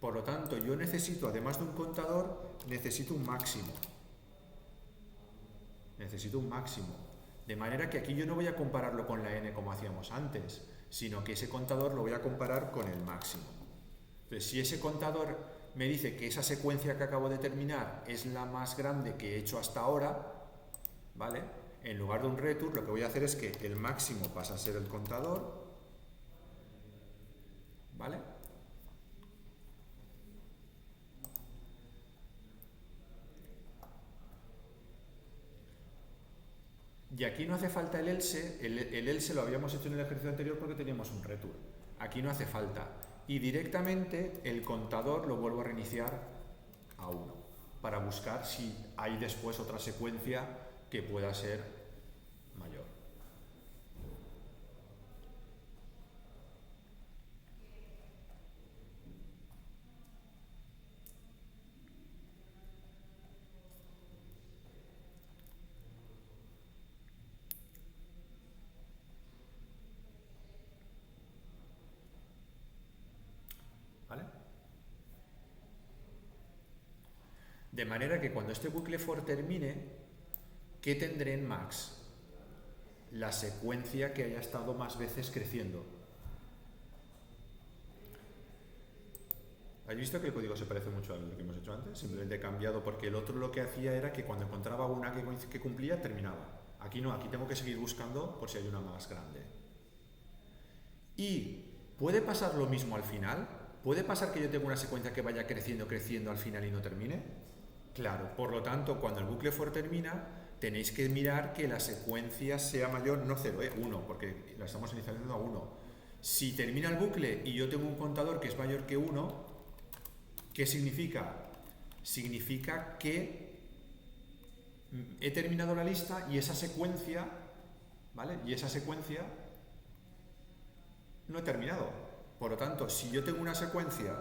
Por lo tanto, yo necesito, además de un contador, necesito un máximo. Necesito un máximo. De manera que aquí yo no voy a compararlo con la n como hacíamos antes, sino que ese contador lo voy a comparar con el máximo. Entonces, si ese contador me dice que esa secuencia que acabo de terminar es la más grande que he hecho hasta ahora, ¿vale?, en lugar de un return, lo que voy a hacer es que el máximo pasa a ser el contador, ¿vale?, Y aquí no hace falta el else, el else lo habíamos hecho en el ejercicio anterior porque teníamos un return. Aquí no hace falta. Y directamente el contador lo vuelvo a reiniciar a 1 para buscar si hay después otra secuencia que pueda ser mayor. ¿Vale? De manera que cuando este bucle for termine, ¿qué tendré en max? La secuencia que haya estado más veces creciendo. ¿Habéis visto que el código se parece mucho a lo que hemos hecho antes? Simplemente he cambiado porque el otro lo que hacía era que cuando encontraba una que cumplía, terminaba. Aquí no, aquí tengo que seguir buscando por si hay una más grande. ¿Y puede pasar lo mismo al final? ¿Puede pasar que yo tenga una secuencia que vaya creciendo, creciendo al final y no termine? Claro, por lo tanto, cuando el bucle for termina, tenéis que mirar que la secuencia sea mayor, no 0, 1, porque la estamos inicializando a 1. Si termina el bucle y yo tengo un contador que es mayor que 1, ¿qué significa? Significa que he terminado la lista y esa secuencia, ¿vale? Y esa secuencia no he terminado. Por lo tanto, si yo tengo una secuencia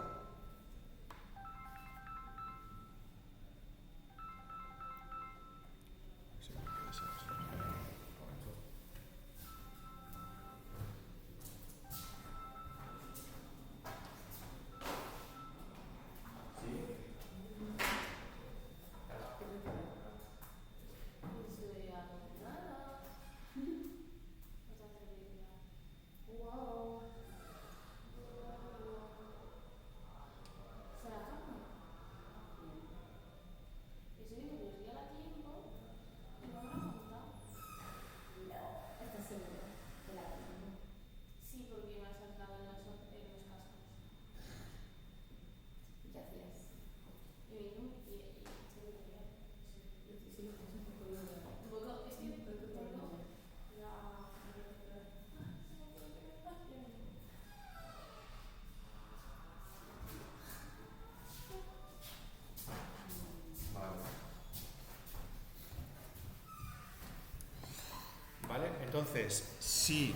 Entonces, si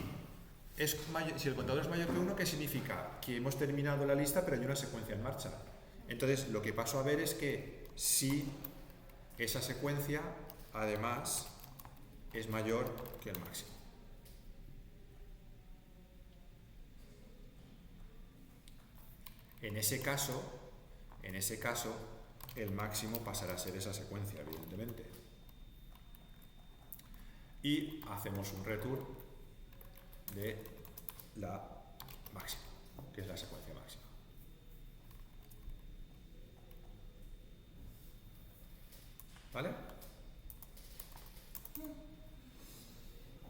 el contador es mayor que 1, ¿qué significa? Que hemos terminado la lista, pero hay una secuencia en marcha. Entonces, lo que paso a ver es que si esa secuencia, además, es mayor que el máximo. En ese caso, el máximo pasará a ser esa secuencia, evidentemente. Y hacemos un return de la máxima, que es la secuencia máxima. ¿Vale?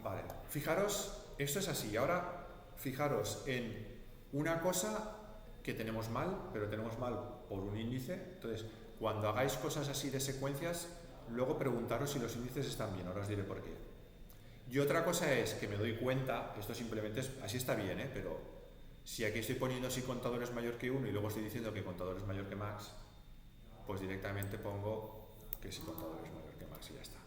Vale, fijaros, esto es así. Ahora, fijaros en una cosa que tenemos mal, pero tenemos mal por un índice. Entonces, cuando hagáis cosas así de secuencias, luego preguntaros si los índices están bien. Ahora os diré por qué. Y otra cosa es que me doy cuenta, esto simplemente es, así está bien, pero si aquí estoy poniendo si contador es mayor que 1 y luego estoy diciendo que contador es mayor que max, pues directamente pongo que si contador es mayor que max y ya está.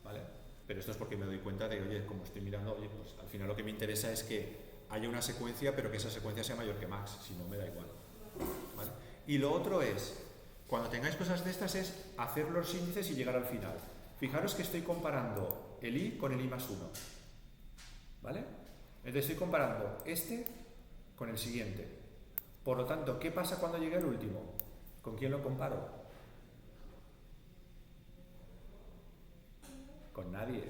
¿Vale? Pero esto es porque me doy cuenta de, oye, como estoy mirando, oye, pues al final lo que me interesa es que haya una secuencia, pero que esa secuencia sea mayor que max, si no me da igual. ¿Vale? Y lo otro es, cuando tengáis cosas de estas, es hacer los índices y llegar al final. Fijaros que estoy comparando el i con el i más 1. ¿Vale? Entonces estoy comparando este con el siguiente. Por lo tanto, ¿qué pasa cuando llegue al último? ¿Con quién lo comparo? Con nadie.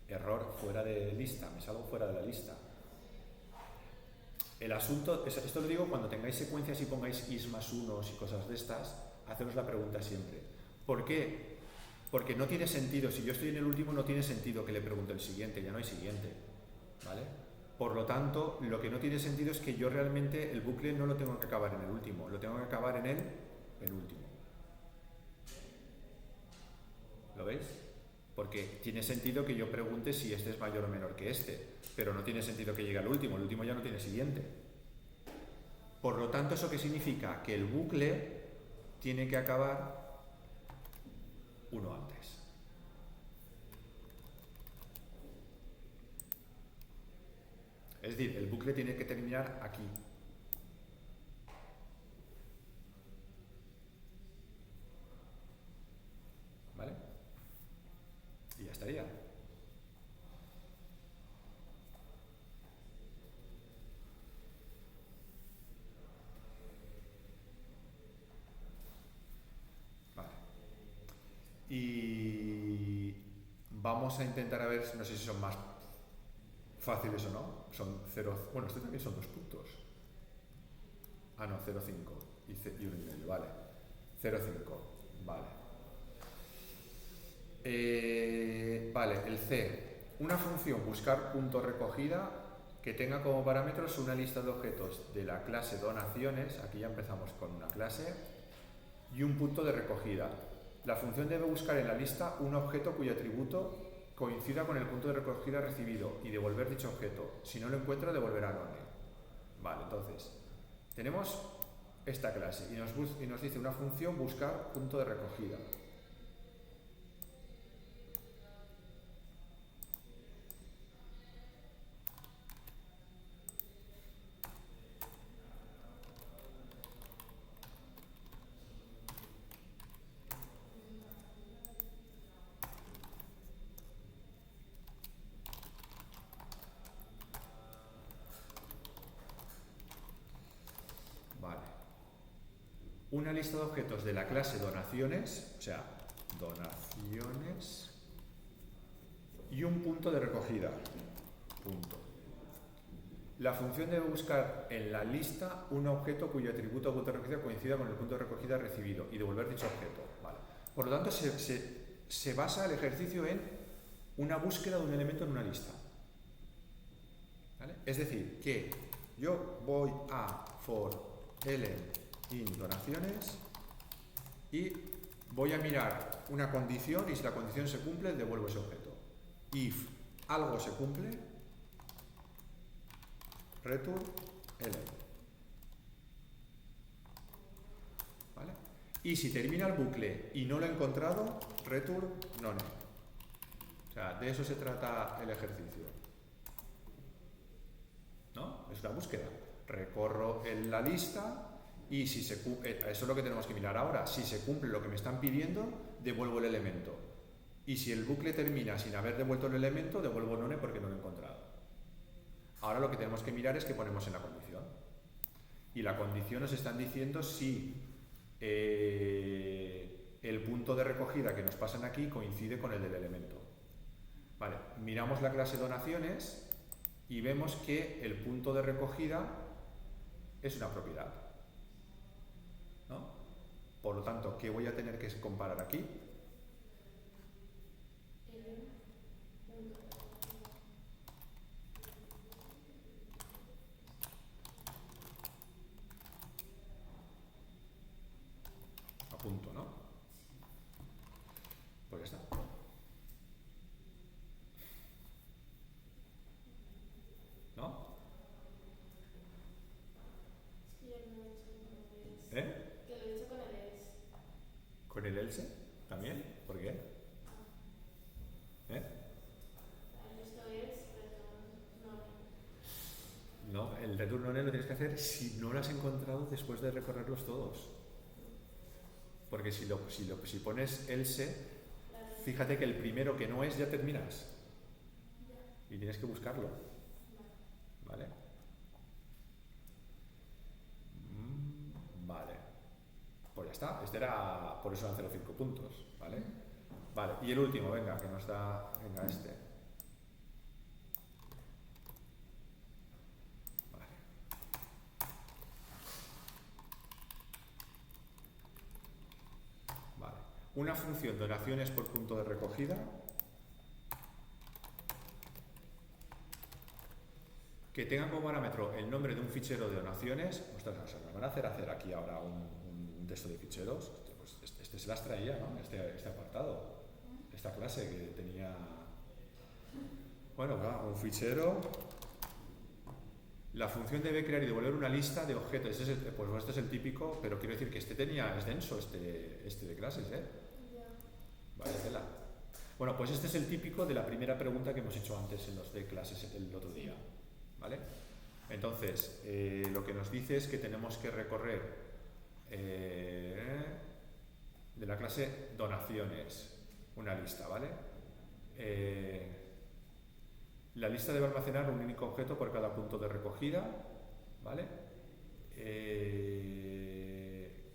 Error, fuera de lista. Me salgo fuera de la lista. El asunto, esto lo digo cuando tengáis secuencias y pongáis is más 1 y cosas de estas, haceros la pregunta siempre. ¿Por qué? Porque no tiene sentido, si yo estoy en el último no tiene sentido que le pregunte el siguiente, ya no hay siguiente, ¿vale? Por lo tanto, lo que no tiene sentido es que yo realmente el bucle no lo tengo que acabar en el último, lo tengo que acabar en el penúltimo. ¿Lo veis? Porque tiene sentido que yo pregunte si este es mayor o menor que este, pero no tiene sentido que llegue al último, el último ya no tiene siguiente. Por lo tanto, ¿eso qué significa? Que el bucle tiene que acabar uno antes. Es decir, el bucle tiene que terminar aquí. ¿Vale? Y ya estaría. Vale. Y vamos a intentar a ver, no sé si son más fáciles o no. Son 0, bueno, este también son 2 puntos. Ah, no, 0,5 y 1,5, vale. 0,5, vale. Vale, el C. Una función buscar punto recogida que tenga como parámetros una lista de objetos de la clase donaciones, aquí ya empezamos con una clase, y un punto de recogida. La función debe buscar en la lista un objeto cuyo atributo coincida con el punto de recogida recibido y devolver dicho objeto. Si no lo encuentra, devolverá none. Vale, entonces, tenemos esta clase y nos dice una función buscar punto de recogida. Una lista de objetos de la clase donaciones, o sea, donaciones, y un punto de recogida. Punto. La función debe buscar en la lista un objeto cuyo atributo o punto de recogida coincida con el punto de recogida recibido y devolver dicho objeto. Vale. Por lo tanto, se basa el ejercicio en una búsqueda de un elemento en una lista. ¿Vale? Es decir, que yo voy a for element in donaciones y voy a mirar una condición y si la condición se cumple devuelvo ese objeto. If algo se cumple, return element. ¿Vale? Y si termina el bucle y no lo he encontrado, return none. O sea, de eso se trata el ejercicio. ¿No? Es una búsqueda. Recorro en la lista y si se cumple, eso es lo que tenemos que mirar ahora. Si se cumple lo que me están pidiendo, devuelvo el elemento. Y si el bucle termina sin haber devuelto el elemento, devuelvo none porque no lo he encontrado. Ahora lo que tenemos que mirar es qué ponemos en la condición. Y la condición nos están diciendo si el punto de recogida que nos pasan aquí coincide con el del elemento. Vale, miramos la clase donaciones y vemos que el punto de recogida es una propiedad. ¿No? Por lo tanto, ¿qué voy a tener que comparar aquí? A punto, ¿no? Pues ya está. ¿No? Es que yo no he hecho con el else. ¿Eh? Que lo he hecho con el else. ¿Con el else? ¿También? ¿Por qué? ¿Eh? Esto es return none. No, el return none lo tienes que hacer si no lo has encontrado después de recorrerlos todos. Porque si pones else, fíjate que el primero que no es ya terminas. Y tienes que buscarlo. ¿Vale? Vale. Pues ya está. Este era, por eso eran 0,5 puntos. ¿Vale? Vale. Y el último, venga, que nos da. Venga, este. Vale. Vale. Una función de donaciones por punto de recogida que tenga como parámetro el nombre de un fichero de donaciones. Ostras, nos van a hacer aquí ahora un texto de ficheros. Hostia, pues este se las traía, ¿no? Este apartado. esta clase que tenía, bueno, un fichero. La función debe crear y devolver una lista de objetos. Pues este es el típico, pero quiero decir que es denso este de clases, ¿eh? Ya. Vale, tela. Bueno, pues este es el típico de la primera pregunta que hemos hecho antes en los de clases el otro día, ¿vale? Entonces, lo que nos dice es que tenemos que recorrer de la clase donaciones una lista, ¿vale? La lista debe almacenar un único objeto por cada punto de recogida, ¿vale?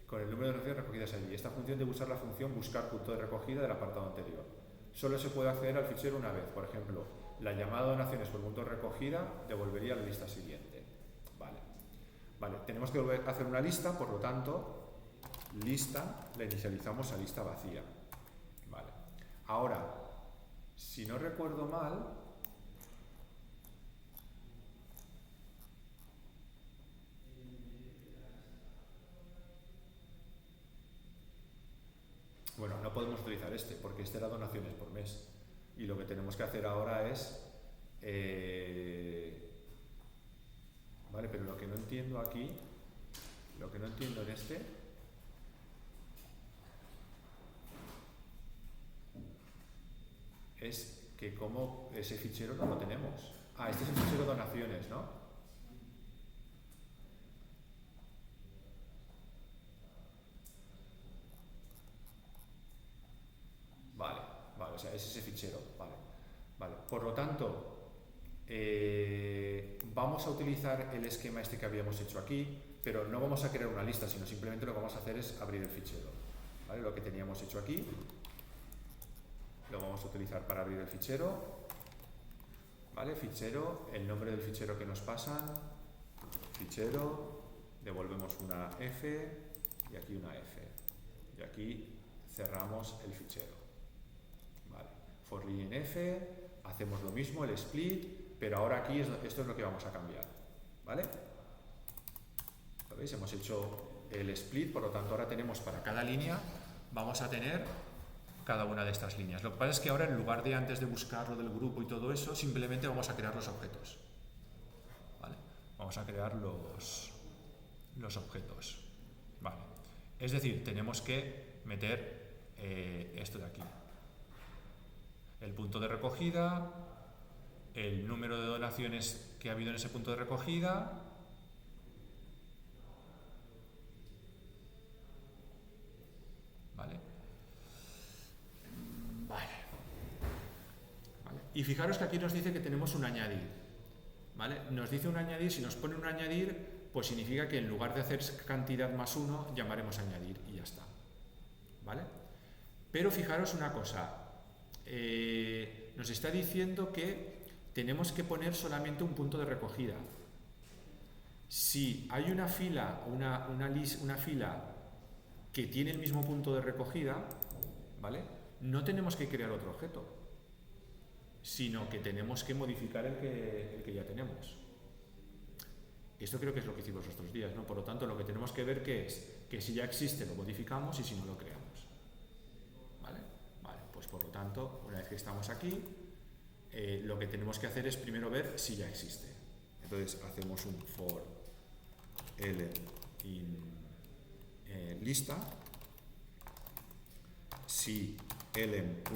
Con el número de donaciones recogidas allí. Esta función debe usar la función buscar punto de recogida del apartado anterior. Solo se puede acceder al fichero una vez. Por ejemplo, la llamada donaciones por punto de recogida devolvería la lista siguiente. Vale, tenemos que volver a hacer una lista, por lo tanto, lista la inicializamos a lista vacía. Vale. Ahora, si no recuerdo mal, bueno, no podemos utilizar porque este era donaciones por mes. Y lo que tenemos que hacer ahora es... vale, pero lo que no entiendo aquí, lo que no entiendo en este... es que como ese fichero no lo tenemos. Ah, este es el fichero donaciones, ¿no? Vale, o sea, es ese fichero, vale. Por lo tanto, vamos a utilizar el esquema este que habíamos hecho aquí, pero no vamos a crear una lista, sino simplemente lo que vamos a hacer es abrir el fichero, ¿vale? Lo que teníamos hecho aquí, lo vamos a utilizar para abrir el fichero, ¿vale? Fichero, el nombre del fichero que nos pasan, fichero, devolvemos una F y aquí una F, y aquí cerramos el fichero. For in F, hacemos lo mismo, el split, pero ahora aquí esto es lo que vamos a cambiar, ¿vale? ¿Lo veis? Hemos hecho el split, por lo tanto ahora tenemos para cada línea, vamos a tener cada una de estas líneas. Lo que pasa es que ahora en lugar de antes de buscar lo del grupo y todo eso, simplemente vamos a crear los objetos, ¿vale? Vamos a crear los objetos, ¿vale? Es decir, tenemos que meter esto de aquí. El punto de recogida, el número de donaciones que ha habido en ese punto de recogida, ¿vale? Y fijaros que aquí nos dice que tenemos un añadir, ¿vale? Nos dice un añadir, si nos pone un añadir, pues significa que en lugar de hacer cantidad más 1, llamaremos añadir y ya está, ¿vale? Pero fijaros una cosa. Nos está diciendo que tenemos que poner solamente un punto de recogida. Si hay una fila, una fila que tiene el mismo punto de recogida, ¿vale? No tenemos que crear otro objeto, sino que tenemos que modificar el que ya tenemos. Esto creo que es lo que hicimos los otros días, ¿no? Por lo tanto, lo que tenemos que ver es que si ya existe lo modificamos y si no lo creamos. Pues por lo tanto, una vez que estamos aquí, lo que tenemos que hacer es primero ver si ya existe. Entonces hacemos un for element in lista, si element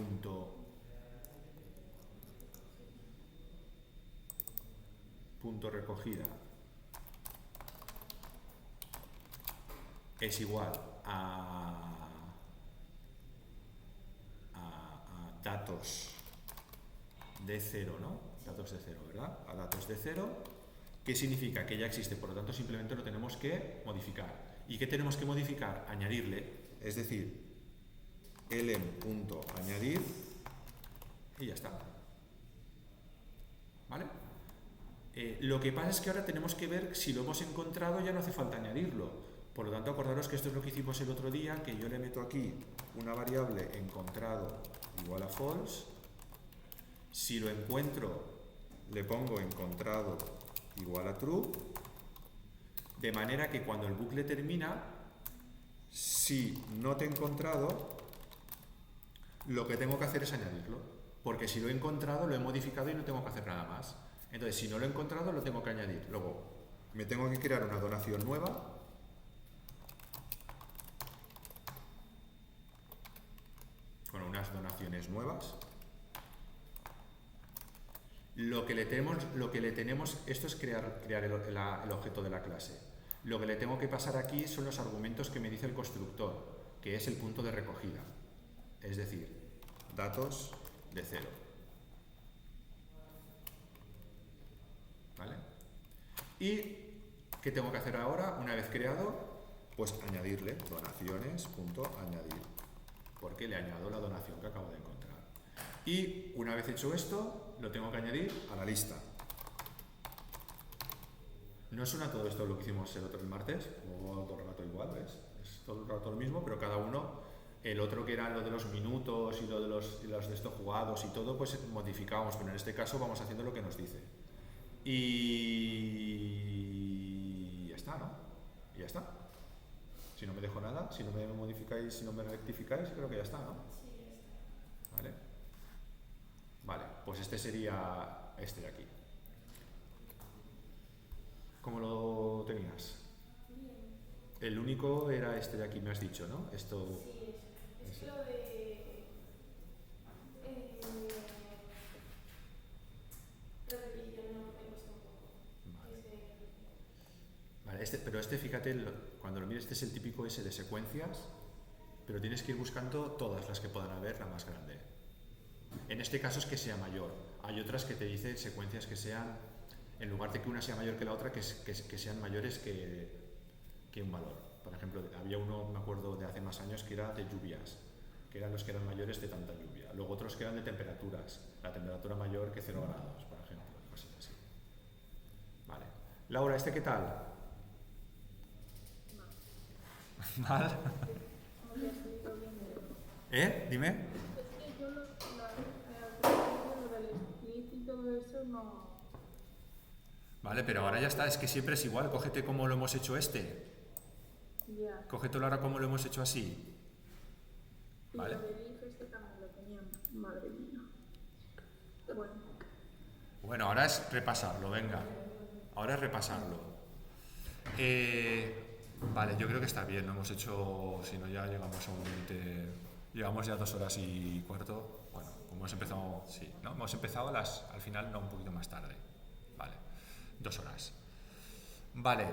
punto recogida es igual a datos de 0, ¿no? Datos de 0, ¿verdad? A datos de 0, ¿qué significa? Que ya existe, por lo tanto simplemente lo tenemos que modificar. ¿Y qué tenemos que modificar? Añadirle, es decir, element.añadir y ya está. ¿Vale? Lo que pasa es que ahora tenemos que ver si lo hemos encontrado, ya no hace falta añadirlo. Por lo tanto, acordaros que esto es lo que hicimos el otro día, que yo le meto aquí una variable encontrado igual a false. Si lo encuentro, le pongo encontrado igual a true, de manera que cuando el bucle termina, si no te he encontrado, lo que tengo que hacer es añadirlo, porque si lo he encontrado, lo he modificado y no tengo que hacer nada más. Entonces, si no lo he encontrado, lo tengo que añadir. Luego, me tengo que crear una donación nueva. Con unas donaciones nuevas. Lo que le tenemos, esto es crear el objeto de la clase. Lo que le tengo que pasar aquí son los argumentos que me dice el constructor, que es el punto de recogida. Es decir, datos de 0. ¿Vale? ¿Y qué tengo que hacer ahora? Una vez creado, pues añadirle donaciones.añadir, porque le añado la donación que acabo de encontrar. Y una vez hecho esto, lo tengo que añadir a la lista. No suena todo esto lo que hicimos el martes, o todo el rato igual, ¿ves? Es todo el rato lo mismo, pero cada uno, el otro que era lo de los minutos y lo de los de estos jugados y todo, pues modificábamos, pero en este caso vamos haciendo lo que nos dice. Y ya está, ¿no? Y ya está. Si no me dejo nada, si no me modificáis, si no me rectificáis, creo que ya está, ¿no? Sí, ya está. ¿Vale? Vale, pues este sería este de aquí. ¿Cómo lo tenías? Bien. El único era este de aquí, me has dicho, ¿no? Esto. Sí, eso. Es que lo de repetición no me cuesta un poco. Vale. Es de- Vale, pero fíjate, cuando lo mires, este es el típico ese de secuencias, pero tienes que ir buscando todas las que puedan haber, la más grande. En este caso es que sea mayor. Hay otras que te dicen secuencias que sean, en lugar de que una sea mayor que la otra, que sean mayores que un valor. Por ejemplo, había uno, me acuerdo, de hace más años que era de lluvias, que eran los que eran mayores de tanta lluvia. Luego otros que eran de temperaturas, la temperatura mayor que 0 grados, por ejemplo, cosas así. Vale. Laura, ¿este qué tal? ¿Mal? Como que estoy viendo. Dime. Es que yo lo del split y todo eso no. Vale, pero ahora ya está, es que siempre es igual, cógete como lo hemos hecho este. Ya. Cógetelo ahora como lo hemos hecho así. Y Vale. lo del if este también lo tenía. Madre mía. Bueno. Bueno, ahora es repasarlo, venga. Ahora es repasarlo. Vale, yo creo que está bien, lo hemos hecho, si no ya llegamos a un límite, llevamos ya 2 horas y cuarto. Bueno, como hemos empezado, sí, ¿no? Hemos empezado al final, no, un poquito más tarde. Vale, 2 horas. Vale,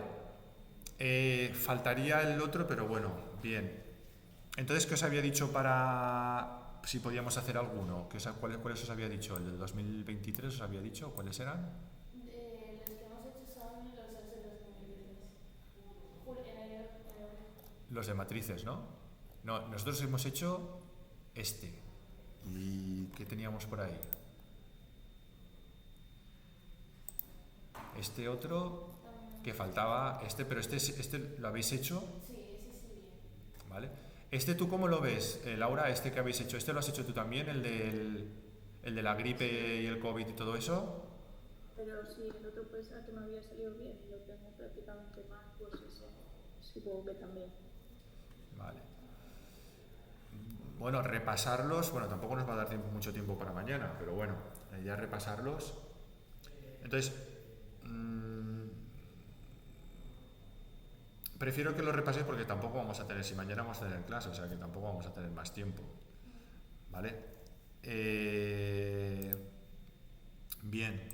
faltaría el otro, pero bueno, bien. Entonces, ¿qué os había dicho para si podíamos hacer alguno? ¿Cuáles os había dicho? ¿El del 2023 os había dicho? ¿Cuáles eran? Los que hemos hecho son los de 2023. Enero. Los de matrices, ¿no? No, nosotros hemos hecho este. ¿Y qué teníamos por ahí? Este otro que faltaba, pero este lo habéis hecho, Sí, ese sí bien. ¿vale? Este, ¿tú cómo lo ves, Laura? Este que habéis hecho, ¿este lo has hecho tú también, el de la gripe y el COVID y todo eso? Pero si el otro pensaba que me había salido bien y lo tengo prácticamente mal, pues ese supongo que también. Vale. Bueno, repasarlos, bueno, tampoco nos va a dar mucho tiempo para mañana, pero bueno, ya repasarlos. Entonces, prefiero que lo repaséis porque tampoco vamos a tener, si mañana vamos a tener clase, o sea que tampoco vamos a tener más tiempo. ¿Vale? Bien.